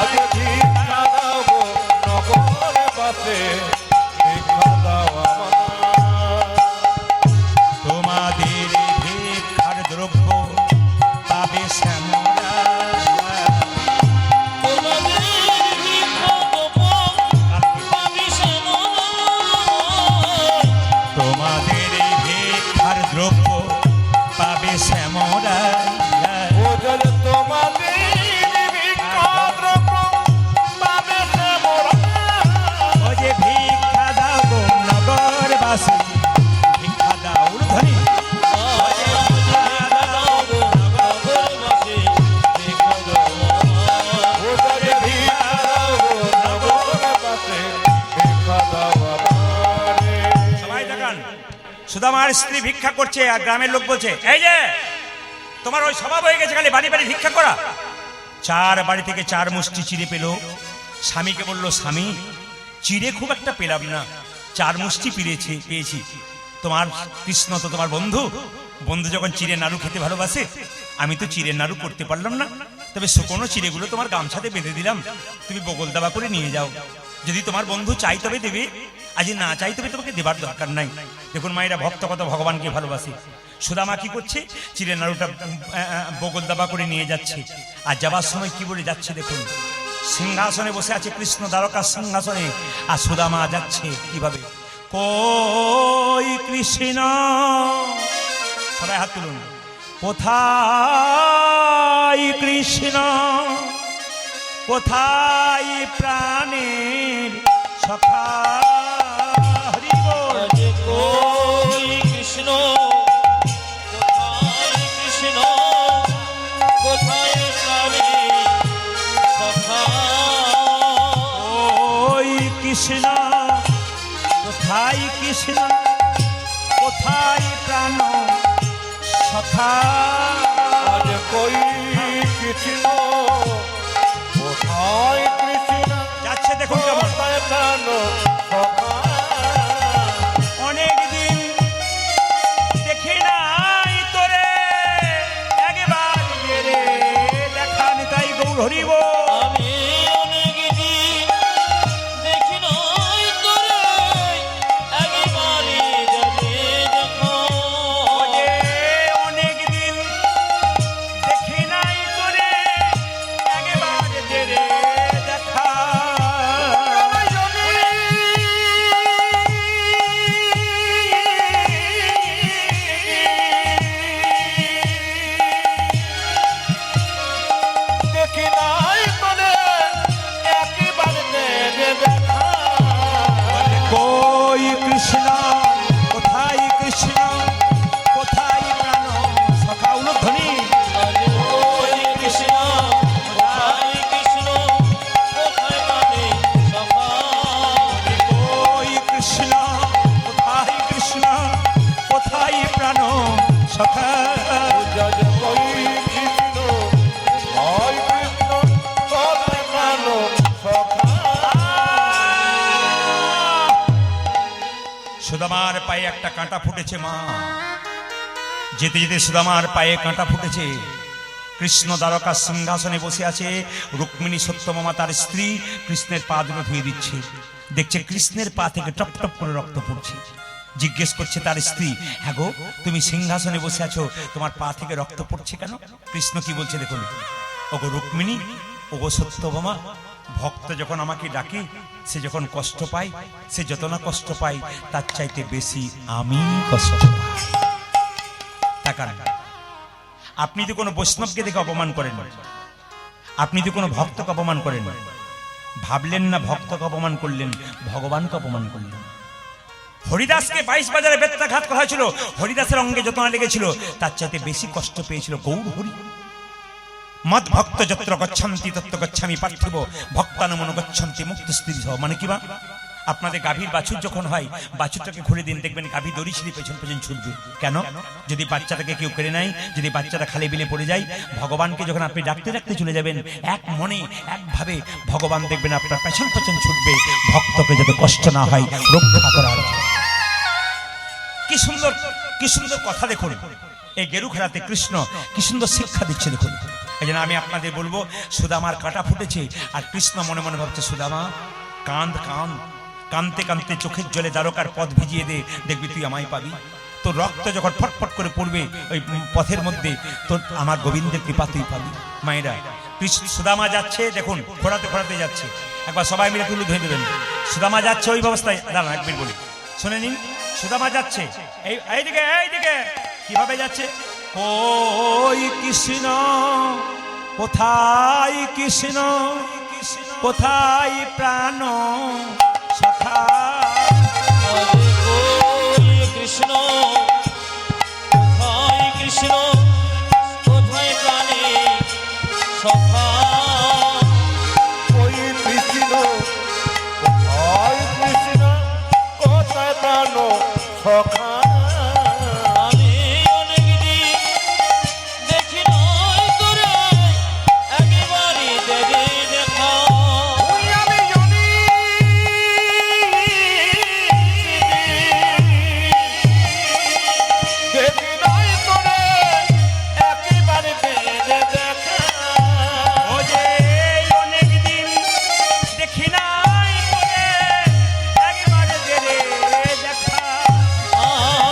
S3: আগে ভিক্ষা দাও গো নগরে বাসে, ভিক্ষা দাও আমার।
S1: তোমাদের ভিক্ষার দ্রব্য পাবে শ্যামরা,
S2: তোমাদের ভিক্ষা দেব পাবি শ্যামলা।
S1: তোমাদের ভিক্ষার দ্রব্য পাবে শ্যামরা।
S3: ও জল তোমাদের ভিক্ষা দ্রব্য পাবে শ্যামরা।
S1: ও যে ভিক্ষা দাও গো নগরবাসী, ভিক্ষা দাও ধ্বনি।
S2: ভিক্ষা দাও গো নগর বসে, ভিক্ষা দাও আমার।
S3: ও জল ভিক্ষা দাও গো নগরে বাসে, ভিক্ষা দাও আমারে।
S1: সবাই দেখান, সুদামার স্ত্রী ভিক্ষা করছে, আর গ্রামের লোক বলছে, এই যে তোমার ওই স্বভাব হয়ে গেছে খালি বাড়ি বাড়ি ভিক্ষা করা। 4 বাড়ি থেকে 4 মুষ্টি চিড়ে পেল। স্বামীকে বলল, স্বামী চিড়ে খুব একটা পেলাম না, 4 মুষ্টি পেয়েছি। তোমার কৃষ্ণ তো তোমার বন্ধু, বন্ধু যখন চিড়ে নাড়ু খেতে ভালোবাসে, আমি তো চিড়ের নাড়ু করতে পারলাম না, তবে শুকনো চিড়েগুলো তোমার গামছাতে বেঁধে দিলাম, তুমি বগল দাবা করে নিয়ে যাও। যদি তোমার বন্ধু চাই তবে দেবে, আজ না চাই তবে তোমাকে দেবার দরকার নাই। দেখুন মায়েরা, ভক্ত কত ভগবানকে ভালোবাসে। সুদামা কি করছে? চিড়ের নাড়ুটা বগল দাবা করে নিয়ে যাচ্ছে। আর যাবার সময় কি বলে যাচ্ছে দেখুন, সিংহাসনে বসে আছে কৃষ্ণ, দ্বারকার সিংহাসনে, আর সুদামা যাচ্ছে কিভাবে, কই কৃষ্ণ, সবাই হাত তুলুন, কোথায় কৃষ্ণ, কোথায় প্রাণের সখা, হরি বল।
S2: আজ কই কৃষ্ণ, কোথায় কৃষ্ণ, কোথায় প্রাণী সখা।
S1: ওই কৃষ্ণ, কোথায় কৃষ্ণ, কোথায় প্রাণ সখা।
S3: আজ কই কৃষ্ণ, কোথায় কৃষ্ণ,
S1: যাচ্ছে দেখুন কেমন,
S3: কোথায় প্রাণ
S1: কৃষ্ণ কোথায় কৃষ্ণ কোথায় প্রাণ সখা উলধ্বনি
S2: আরে ওই কৃষ্ণ কোথায় কৃষ্ণ কোথায় প্রাণে সখা
S1: ওই কৃষ্ণ কোথায় কৃষ্ণ কোথায় প্রাণ সখা
S3: জয় ওই কৃষ্ণ হয় কৃষ্ণ কোথায় প্রাণ সখা
S1: সুদামার পায়ে একটা কাঁটা ফুটেছে মা যেতে যেতে সুদামার পায়ে কাঁটা ফুটেছে কৃষ্ণ দ্বারকা সিংহাসনে বসে আছে রুক্মিণী সত্যভামা তার স্ত্রী কৃষ্ণের পা দুটো ধুয়ে দিচ্ছে দেখছে কৃষ্ণের পা থেকে টপ টপ করে রক্ত পড়ছে জিজ্ঞেস করছে তার স্ত্রী হ্যাঁ গো তুমি সিংহাসনে বসে আছো তোমার পা থেকে রক্ত পড়ছে কেন কৃষ্ণ কি বলছে দেখুন ওগো রুক্মিণী ওগো সত্যভামা ভক্ত যখন আমাকে ডাকে সে যখন কষ্ট পায় সে যত না কষ্ট পায় তার চাইতে বেশি আমি কষ্ট পাই তাকান আপনি তো কোনো বৈষ্ণবকে দেখে অপমান করেন আপনি তো কোনো ভক্তকে অপমান করেন ভাবলেন না ভক্তকে অপমান করলেন ভগবানকে অপমান করলেন হরিদাসকে 22 বাজারে বেত্রাঘাত করা হয়েছিল হরিদাসের অঙ্গে যত না লেগেছিল তার চাইতে বেশি কষ্ট পেয়েছিল গৌর হরি মদ ভক্ত যত্র গচ্ছন্তি তত্র গচ্ছামি পার্থিব ভক্তানুমন গচ্ছন্তি মুক্ত স্থির মানে কি বা আপনাদের গাভীর বাছুর যখন হয় বাছুরটাকে ঘুরে দিন দেখবেন গাভী দড়ি ছিঁড়ে পেছন পেছন ছুটবে কেন যদি বাচ্চাটাকে কেউ কেড়ে নেয় যদি বাচ্চাটা খালি বিলে পড়ে যায় ভগবানকে যখন আপনি ডাকতে ডাকতে চলে যাবেন এক মনে একভাবে ভগবান দেখবেন আপনার পেছন পেছন ছুটবে ভক্তকে যাতে কষ্ট না হয় রক্ষা করার কি সুন্দর কথা দেখুন এই গেরু খেলাতে কৃষ্ণ কি সুন্দর শিক্ষা দিচ্ছে দেখুন এই জন্য আমি আপনাদের বলবো সুদামার কাঁটা ফুটেছে আর কৃষ্ণ মনে মনে ভাবছে সুদামা কাঁদ কাঁদ কাঁদতে কাঁদতে চোখের জলে দ্বারকার পথ ভিজিয়ে দে দেখবি তুই আমায় পাবি তোর রক্ত যখন ফটফট করে পড়বে ওই পথের মধ্যে তোর আমার গোবিন্দের কৃপা তুই পাবি মায়েরা কৃষ্ণ সুদামা যাচ্ছে দেখুন ঘোরাতে ঘোরাতে যাচ্ছে একবার সবাই মিলে তুলে ধরে দেবেন সুদামা যাচ্ছে ওই ব্যবস্থায় দাঁড়ান একবার বলি শুনে নিন সুদামা যাচ্ছে এইদিকে কিভাবে যাচ্ছে ওই কৃষ্ণ কোথায় কৃষ্ণ কোথায় প্রাণ সখা
S2: আরে ওই কৃষ্ণ কোথায় কৃষ্ণ কোথায় প্রাণে সখা
S3: ওই কৃষ্ণ হয় কৃষ্ণ কোথায় প্রাণ সখা
S2: আমি অনেক দিন দেখি নাই তোরে একেবারে দেবে দেখা
S3: ওই আমি জানি দেখি নাই তোরে একেবারে বেঁধে দেখা
S1: ও যে অনেক দিন দেখি নাই তোরে একবারে দেরে দেখা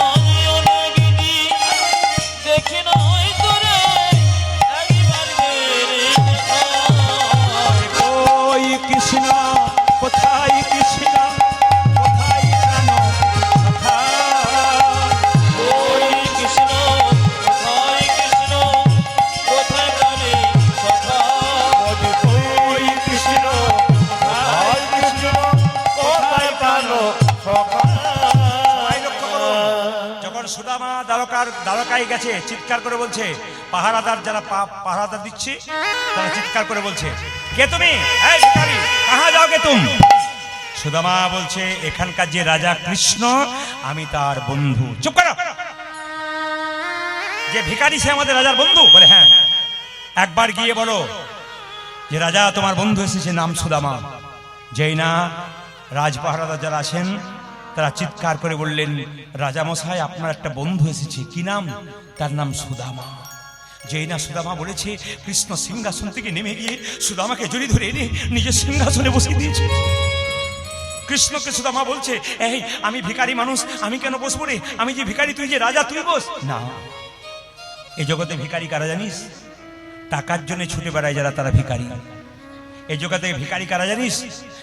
S2: আমি অনেক দিন দেখি নাই তোরে একেবারে দেখা
S1: ওই কৃষ্ণ কোথায় কৃষ্ণ কোথায় প্রাণ সখা
S2: ওই কৃষ্ণ কোথায় কৃষ্ণ কোথায় প্রাণে সখা
S3: ওই কৃষ্ণ হয় কৃষ্ণ কোথায় প্রাণ সখা
S1: সবাই লক্ষ্য করুন, যখন সুদামা দ্বারকায় গেছে চিৎকার করে বলছে পাহারাদার যারা পাহারাদার দিচ্ছে তারা চিৎকার করে বলছে কে তুমি এই ভিখারি কাহা যাওগে তুম সুদামা বলছে এখানকার যে রাজা কৃষ্ণ আমি তার বন্ধু চুপ করো যে ভিখারি সে আমাদের রাজার বন্ধু বলে হ্যাঁ একবার গিয়ে বলো যে রাজা তোমার বন্ধু এসেছে নাম সুদামা যেই না রাজপাহারাদার যারা আছেন তারা চিৎকার করে বললেন রাজা মশাই আপনার একটা বন্ধু এসেছে কি নাম তার নাম সুদামা যেই না সুদামা বলেছে কৃষ্ণ সিংহাসন থেকে নেমে গিয়ে সুদামাকে জড়িয়ে ধরে এনে নিজের সিংহাসনে বসিয়ে দিয়েছে কৃষ্ণকে সুদামা বলছে এই আমি ভিখারি মানুষ আমি কেন বসবো রে আমি যে ভিখারি তুই যে রাজা তুই বস না এই জগতে ভিখারি কারা জানিস টাকার জন্য ছুটে বেড়ায় যারা তারা ভিখারি এই জগতে ভিখারি কারা জানিস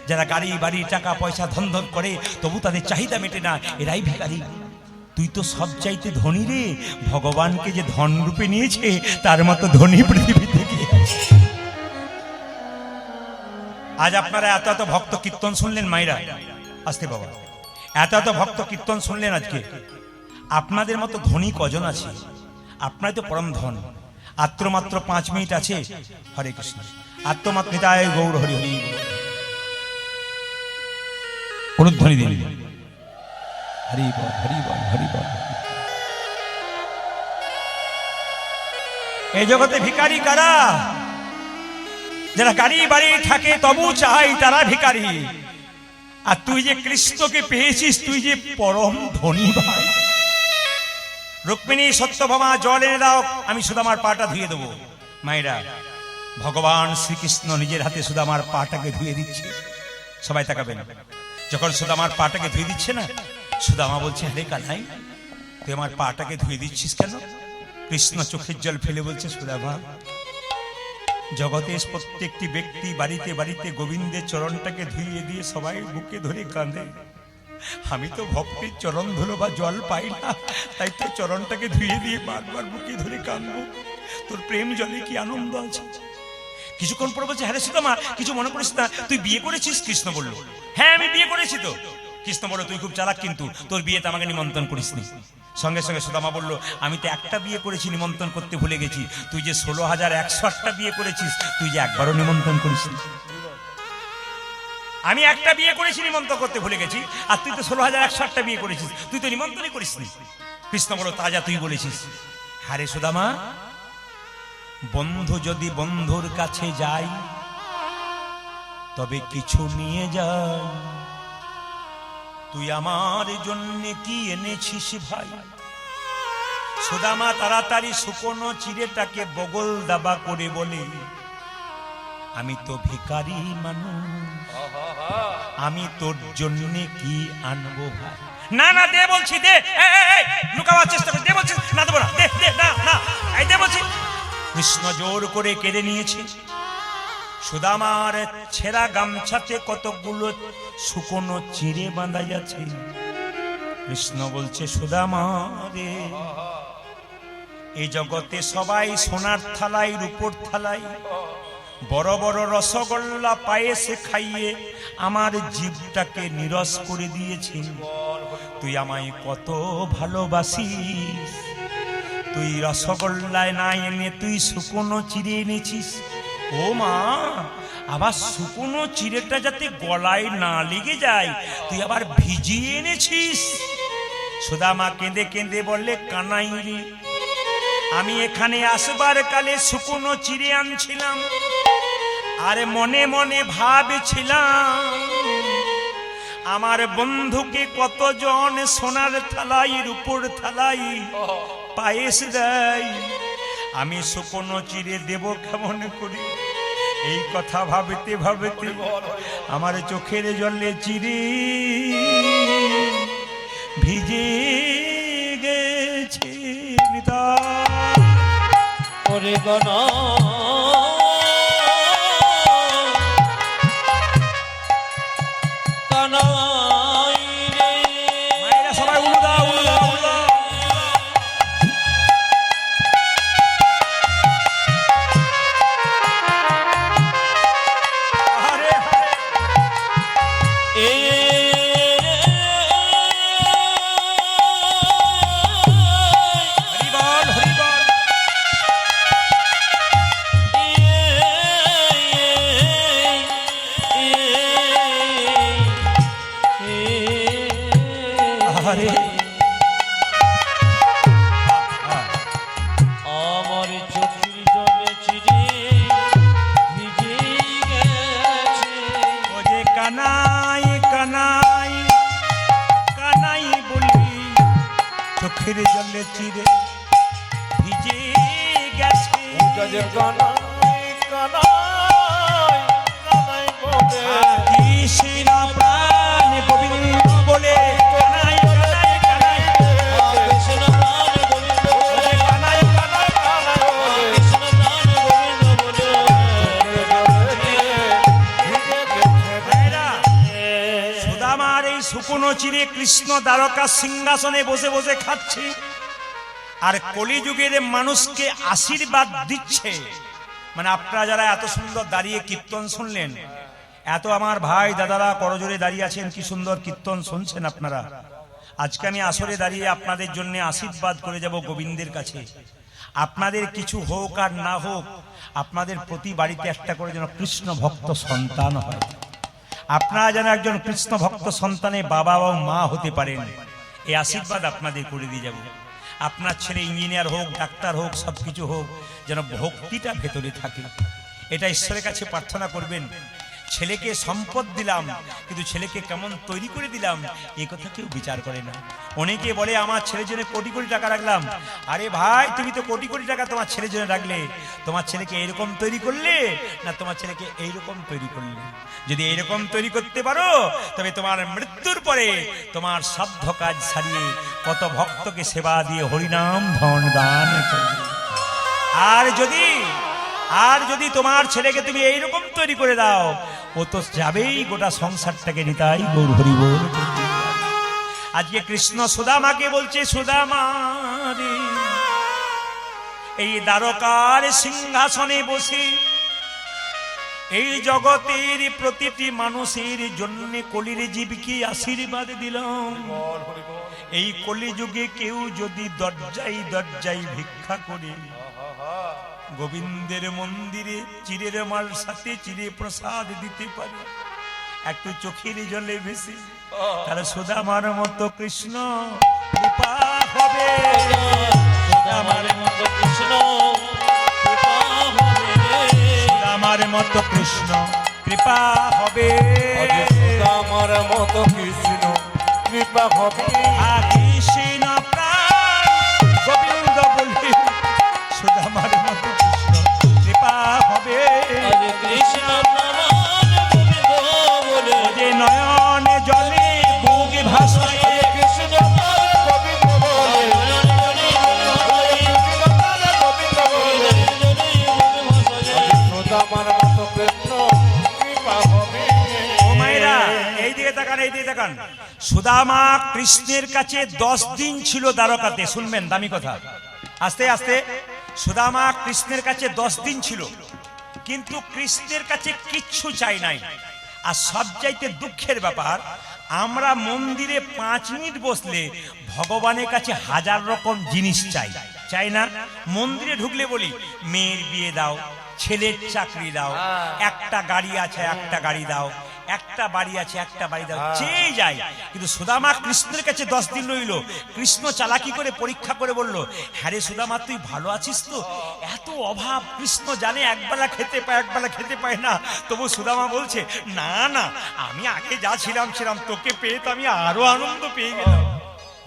S1: যারা গাড়ি বাড়ি টাকা পয়সা ধন ধন করে তবু তাদের চাহিদা মেটে না এরাই ভিখারি তুই তো সব চাইতে ধনী রে ভগবানকে যে ধন রূপে নিয়েছে তার মতো ধনী পৃথিবীতে কে আছে? আজ আপনারা এত এত ভক্ত কীর্তন শুনলেন মায়েরা আসতে বাবা এত এত ভক্ত কীর্তন শুনলেন আজকে, আপনাদের মতো ধনী কজন আছে? আপনারাই তো পরম ধন। আত্রমাত্র 5 মিনিট আছে। হরে কৃষ্ণ। আত্মমাত্র নিতায় গৌর হরি হরি। অনুধ্বনি দিন। হরি বল হরি বল হরি বল। এই জগতে ভিখারি কারা? যারা গাড়ি বাড়ি থাকে তবু চাই তারা ভিখারি। আর তুই যে কৃষ্ণকে পেয়েছিস, তুই যে পরম ধনী ভাই। রুক্মিণী সত্যভামা জল এনে দাও, আমি সুদামার পাটা ধুয়ে দেবো। মায়েরা, ভগবান শ্রীকৃষ্ণ নিজের হাতে সুদামার পাটাকে ধুয়ে দিচ্ছে। সবাই তাকাবেন। যখন সুদামার পাটাকে ধুয়ে দিচ্ছে না, সুদামা বলছে, আরে কানাই, তুই আমার পাটাকে ধুয়ে দিচ্ছিস কেন? কৃষ্ণ চোখের জল ফেলে বলছে, সুদামা, জগতের প্রত্যেকটি ব্যক্তি বাড়িতে বাড়িতে গোবিন্দের চরণটাকে ধুইয়ে দিয়ে সবাই বুকে ধরে কাঁদে। আমি তো ভক্তির চরণ ধুলো বা জল পাই না, তাই তো চরণটাকে ধুয়ে দিয়ে বারবার বুকে ধরে কাঁদবো। তোর প্রেম জলে কি আনন্দ আছে। কিছুক্ষণ পর বলছে, হ্যাঁ সুদামা, কিছু মনে করিস না, তুই বিয়ে করেছিস? কৃষ্ণ বলল, হ্যাঁ আমি বিয়ে করেছি তো। কৃষ্ণ বলল, তুই খুব চালাক, কিন্তু তোর বিয়েতে আমাকে নিমন্ত্রণ করিসনি। সঙ্গে সঙ্গে সুদামা বলল, আমি তো একটা বিয়ে করেছি, নিমন্ত্রণ করতে ভুলে গেছি। তুই যে 16,108টা বিয়ে করেছিস, তুই যে একবারও নিমন্ত্রণ করিসনি। আমি একটা বিয়ে করেছি, নিমন্ত্রণ করতে ভুলে গেছি, আর তুই তো 16,108টা বিয়ে করেছিস, তুই তো নিমন্ত্রণই করিসনি। কৃষ্ণ বলল, তাজা তুই বলেছিস। হারে সুদামা, বন্ধু যদি বন্ধুর কাছে যায় তবে কিছু নিয়ে যায়। তুই আমার জন্য কি এনেছিস ভাই? সুদামা তাড়াতাড়ি শুকনো চিড়েটাকে বগল দাবা করে বলে, আমি তো ভিখারি মানুষ, আমি তোর জন্য কি আনবো ভাই? না না, দে বলছি, দে। লুকাবার চেষ্টা কর, দে বলছি, না দেবো না, দে দে, না না, এই দে বলছি। কৃষ্ণ জোর করে কেড়ে নিয়েছে। সুদামার ছেঁড়া গামছাতে কতগুলো শুকনো চিড়ে বাঁধা আছে। কৃষ্ণ বলছে, সুদামা রে, এই জগতে সবাই সোনার থালায় রূপোর থালায় বড় বড় রসগোল্লা পায়েসে খাইয়ে আমার জীবটাকে নিরস করে দিয়েছে। তুই আমায় কত ভালোবাসিস, তুই রসগোল্লায় না এনে তুই শুকনো চিড়ে এনেছিস। ও মা, আবার শুকনো চিড়েটা যাতে গলায় না লেগে যায় তুই আবার ভিজিয়ে এনেছিস। সুদামা কেঁদে কেঁদে বললে, কানাই রে, আমি এখানে আসবার কালে শুকনো চিড়ে আনছিলাম, আর মনে মনে ভাবছিলাম আমার বন্ধুকে কতজন সোনার থালাই রূপোর থালাই পায়েস দেয়, আমি শুকনো চিড়ে দেব কেমন করে? এই কথা ভাবতে ভাবতে আমার চোখের জলে চিড়ে ভিজে গেছে।
S2: ওরে গনা কানাই রে,
S1: মায়েরা সবাই উলু দাও, উলু দাও, উলু দাও। হরে হরে।
S2: এ
S1: হরি বল হরি বল। হরে
S2: আমার চোখের জলে চিড়ে ভিজে গেছে।
S1: ও যে কানাই কানাই কানাই বলি, চোখের জলে চিড়ে ভিজে গেছে।
S3: যে কানাই কানাই কানাই বলে
S1: কৃষ্ণ প্রাণ গোবিন্দ বলে, কানাই কানাই কানাই
S2: কৃষ্ণ প্রাণ গোবিন্দ বলে,
S1: কানাই কানাই কানাই বলে।
S2: কৃষ্ণ প্রাণ গোবিন্দ বলে।
S1: ভাইরা, সুদামার এই শুকনো চিড়ে কৃষ্ণ দ্বারকা সিংহাসনে বসে বসে খাচ্ছে, আর কলিযুগের মানুষকে আশীর্বাদ দিচ্ছে। মানে আপনারা যারা এত সুন্দর দাঁড়িয়ে কীর্তন শুনলেন, এত আমার ভাই দাদারা করজোরে দাঁড়িয়ে আছেন, কি সুন্দর কীর্তন শুনছেন আপনারা। আজকে আমি আসরে দাঁড়িয়ে আপনাদের জন্য আশীর্বাদ করে যাব গোবিন্দের কাছে। আপনাদের কিছু হোক আর না হোক, আপনাদের প্রতি বাড়িতে একটা করে যেন কৃষ্ণ ভক্ত সন্তান হয়, আপনারা যেন একজন কৃষ্ণ ভক্ত সন্তানের বাবা এবং মা হতে পারেন, এই আশীর্বাদ আপনাদের করে দিয়ে যাব। আপনার ছেলে ইঞ্জিনিয়ার হোক, ডাক্তার হোক, সবকিছু হোক, যেন ভক্তিটা ভেতরে থাকে, এটা ঈশ্বরের কাছে প্রার্থনা করবেন। ছেলেকে সম্পদ দিলাম, কিন্তু ছেলেকে কেমন তৈরি করে দিলাম এই কথা কেউ বিচার করে না। অনেকে বলে আমার ছেলের জন্য কোটি কোটি টাকা রাখলাম। আরে ভাই, তুমি তো কোটি কোটি টাকা তোমার ছেলের জন্য রাখলে, তোমার ছেলেকে এইরকম তৈরি করলে না তোমার ছেলেকে এইরকম তৈরি করলে? যদি এইরকম তৈরি করতে পারো, তবে তোমার মৃত্যুর পরে তোমার সাধ্য কাজ ছাড়িয়ে কত ভক্তকে সেবা দিয়ে হরিনাম ধন দান করবে। আর যদি তোমার ছেলেকে তুমি এইরকম তৈরি করে দাও, ও তো যাবেই গোটা সংসারটাকে নিতাই গৌর হরি বল। আজকে কৃষ্ণ সুদামাকে বলছে, সুদামা রে, এই দ্বারকার সিংহাসনে বসে এই জগতের প্রতিটি মানুষের জন্য কলির জীবকে আশীর্বাদ দিলাম। এই কলিযুগে কেউ যদি দরজাই দরজাই ভিক্ষা করে গোবিন্দের মন্দিরে চিরের মাল সাথে চিরে প্রসাদ দিতে পারে, একটু চোখের জলে ভেসে, তাহলে সুদামার মতো কৃষ্ণ কৃপা হবে,
S2: সুদামার মতো কৃষ্ণ কৃপা হবে,
S1: সুদামার মতো কৃষ্ণ কৃপা হবে,
S3: সুদামার মতো কৃষ্ণ কৃপা হবে।
S1: কৃষ্ণ প্রাণ গোবিন্দ বলে সুদামার মতো কৃষ্ণ কৃপা হবে।
S2: আজ কৃষ্ণ প্রমাণ গোবিন্দ বলে,
S1: যে নয়নে জলে বুক ভাসায়,
S3: কৃষ্ণ গোবিন্দ বলে, গোবিন্দ বলে, সুদামার মতো কৃষ্ণ কৃপা হবে।
S1: ও মায়েরা, এই দিকে তাকান, এই দিকে তাকান। সুদামা কৃষ্ণের কাছে 10 দিন ছিল দ্বারকাতে। শুনবেন দামি কথা, আস্তে আস্তে। সুদামা কৃষ্ণের কাছে 10 দিন ছিল, কিন্তু কৃষ্ণের কাছে কিচ্ছু চাই নাই। আর সবচাইতে দুঃখের ব্যাপার, আমরা মন্দিরে 5 মিনিট বসলে ভগবানের কাছে 1000 রকম জিনিস চাই, চাই না? মন্দিরে ঢুকলে বলি মেয়ের বিয়ে দাও, ছেলের চাকরি দাও, একটা গাড়ি আছে একটা গাড়ি দাও, একটা বাড়ি আছে একটা বাড়ি দাও, চেয়ে যায়। কিন্তু সুদামা কৃষ্ণের কাছে 10 দিন রইল। কৃষ্ণ চালাকি করে পরীক্ষা করে বলল, হ্যাঁ রে সুদামা, তুই ভালো আছিস তো? এত অভাব। কৃষ্ণ জানে একবেলা খেতে পায়, একবেলা খেতে পায় না। তবু সুদামা বলছে, না না, আমি আগে যা ছিলাম তোকে পেয়ে তো আমি আরো আনন্দ পেয়ে গেলাম।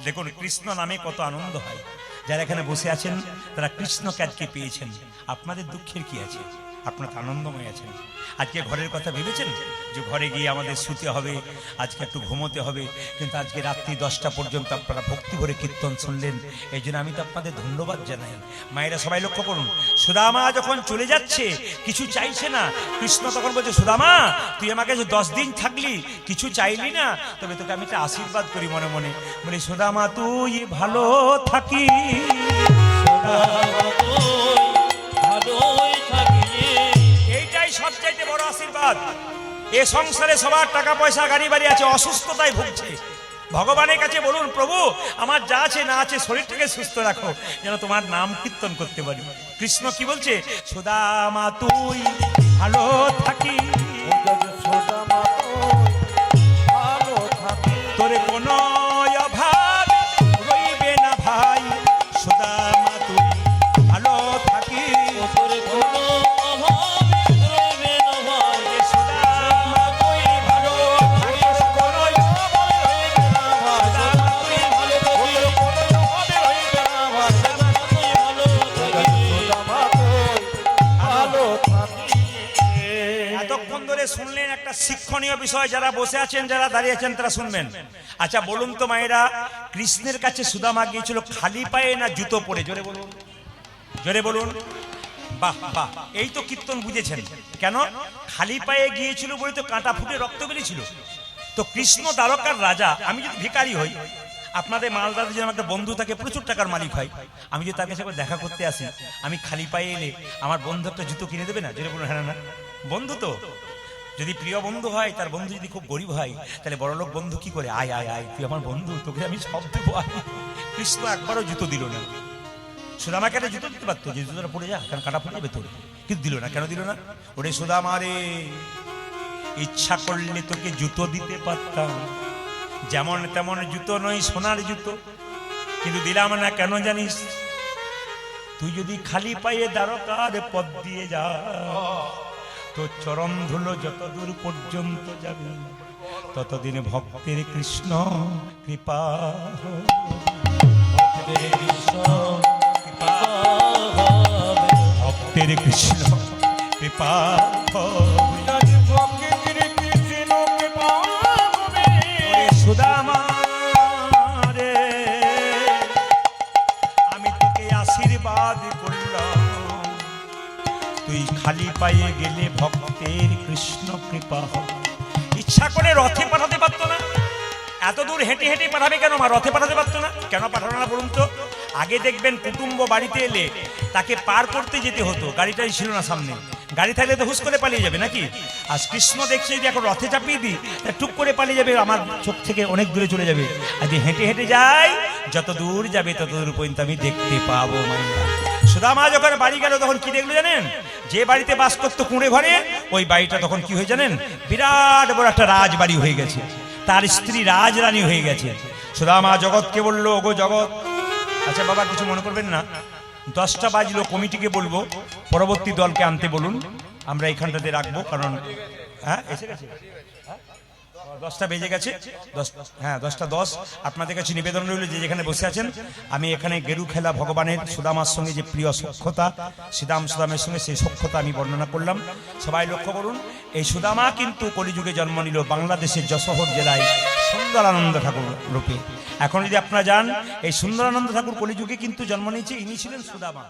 S1: দেখুন কৃষ্ণ নামে কত আনন্দ হয়। যারা এখানে বসে আছেন তারা কৃষ্ণকে আজকে পেয়েছেন। আপনাদের দুঃখের কি আছে? আপনারা তো আনন্দময় আছেন। আজকে ঘরের কথা ভেবেছেন যে ঘরে গিয়ে আমাদের শুতে হবে, আজকে একটু ঘুমোতে হবে, কিন্তু আজকে রাত্রি 10টা পর্যন্ত আপনারা ভক্তি ভরে কীর্তন শুনলেন, এই জন্য আমি তো আপনাদের ধন্যবাদ জানাই। মায়েরা সবাই লক্ষ্য করুন, সুদামা যখন চলে যাচ্ছে কিছু চাইছে না, কৃষ্ণ তখন বলছে, সুদামা তুই আমাকে 10 দিন থাকলি, কিছু চাইলি না, তবে তোকে আমি একটা আশীর্বাদ করি মনে মনে। বলি, সুদামা তুই ভালো থাকি,
S2: ভালোই থাকি,
S1: এইটাই সবচাইতে বড় আশীর্বাদ। এ সংসারে সবার টাকা পয়সা গাড়ি বাড়ি আছে, অসুস্থতায় ভুগছে। ভগবানের কাছে বলুন, প্রভু আমার যা আছে না আছে শরীরটাকে সুস্থ রাখো, যেন তোমার নাম কীর্তন করতে পারি। কৃষ্ণ কি বলছে? সুদামা তুই ভালো থাকি,
S3: সুদামা ভালো থাকে,
S1: তোরে কোনো অভাব রইবে না ভাই, সুদামা তুই ভালো থাকি,
S2: তোর কোনো অভাব রইবে না ভাই,
S1: সুদামা তুই ভালো থাকিস, কোনো অভাব রইবে না ভাই, সুদামা তুই ভালো থাকিস,
S3: সুদামা ভালো থাকে।
S1: এতক্ষণ ধরে শুনলেন একটা শিক্ষণীয় বিষয়। যারা বসে আছেন, যারা দাঁড়িয়ে আছেন তারা শুনবেন। আচ্ছা বলুন তো মায়েরা, কৃষ্ণের কাছে সুদামা গিয়েছিল খালি পায়ে না জুতো পরে? জোরে বলুন, জোরে বলুন। বাহ বাহ, এই তো কীর্তন বুঝেছেন। কেন খালি পায়ে গিয়েছিল? বলে তো কাঁটা ফুটে রক্ত বেরিয়েছিল। তো কৃষ্ণ দ্বারকার রাজা। আমি যদি ভিখারি হই, আপনাদের মালদাতে যেন একটা বন্ধু থাকে, প্রচুর টাকার মালিক হয়, আমি যদি তার কাছে দেখা করতে আসি, আমি খালি পায়ে এলে আমার বন্ধু একটা জুতো কিনে দেবে না? জোরে বলুন হ্যাঁ না? বন্ধু তো যদি প্রিয় বন্ধু হয়, তার বন্ধু যদি খুব গরিব হয়, তাহলে বড়লোক বন্ধু কি করে, আয় আয় আয়, তুই আমার বন্ধু, তোকে আমি সব দেবো, আয়। কৃষ্ণ একবারও জুতো দিল না। সুদামাকে একটা জুতো দিতে পারতো, যে জুতোটা পড়ে যা, কারণ কাটা পড়ে যাবে তোর, কিন্তু দিল না। কেন দিল না? ওরে সুদামা রে, ইচ্ছা করলে তোকে জুতো দিতে পারতাম, যেমন তেমন জুতো নয়, সোনার জুতো, কিন্তু দিলাম না। কেন জানিস? তুই যদি খালি পায়ে দ্বারকার পথ দিয়ে যা, তো চরণ ধুলো যত দূর পর্যন্ত যাবে, ততদিন ভক্তের কৃষ্ণ কৃপা
S2: ভক্তের কৃষ্ণ কৃপা হবে।
S1: ভক্তের কৃষ্ণ কৃপা
S3: আজ প্রকৃতির কৃষ্ণ কৃপা হবে।
S1: সুদামা রে, আমি তোকে আশীর্বাদ করলাম, তুই খালি পায়ে গেলে ভক্তের কৃষ্ণ কৃপা হবে। ইচ্ছা করে রথে পাঠাতে পারতো না? এত দূর হেঁটে হেঁটে পাঠাবে কেন মা? রথে পাঠাতে পারতো না? কেন পাঠানো না বলুন তো? আগে দেখবেন কুটুম্ব বাড়িতে এলে তাকে পার করতে যেতে হতো, গাড়িটাই ছিল না সামনে, গাড়ি থাকলে তো হুস করে পালিয়ে যাবে নাকি? আর কৃষ্ণ দেখছে যদি এখন রথে চাপিয়ে দিই, টুক করে পালিয়ে যাবে, আমার চোখ থেকে অনেক দূরে চলে যাবে। আর যদি হেঁটে হেঁটে যাই, যত দূর যাবে তত দূর পর্যন্ত আমি দেখতে পাবো মাইয়া। সুদামা যখন বাড়ি গেল, তখন কি দেখলো জানেন? যে বাড়িতে বাস করতো কুঁড়ে ঘরে, ওই বাড়িটা তখন কি হয়ে জানেন? বিরাট বড় একটা রাজবাড়ি হয়ে গেছে, তার স্ত্রী রাজরানী হয়ে গেছে। সুদামা জগৎকে বলল, ওগো জগৎ, আচ্ছা বাবা কিছু মনে করবেন না, 10টা বাজলো, কমিটিকে বলবো পরবর্তী দলকে আনতে বলুন, আমরা এখানটাতে রাখবো, কারণ হ্যাঁ এসে গেছে, 10টা বেজে গেছে, 10টা 10। আপনাদের কাছে নিবেদন রইল, যে যেখানে বসে আছেন, আমি এখানে গেরু খেলা ভগবানের সুদামার সঙ্গে যে প্রিয় সখ্যতা, সুদামের সঙ্গে সেই সখ্যতা আমি বর্ণনা করলাম। সবাই লক্ষ্য করুন, এই সুদামা কিন্তু কলিযুগে জন্ম নিল বাংলাদেশের যশোহর জেলায় সুন্দরানন্দ ঠাকুর রূপে। এখন যদি আপনারা যান, এই সুন্দরানন্দ ঠাকুর কলিযুগে কিন্তু জন্ম নিয়েছে, ইনি ছিলেন সুদামা।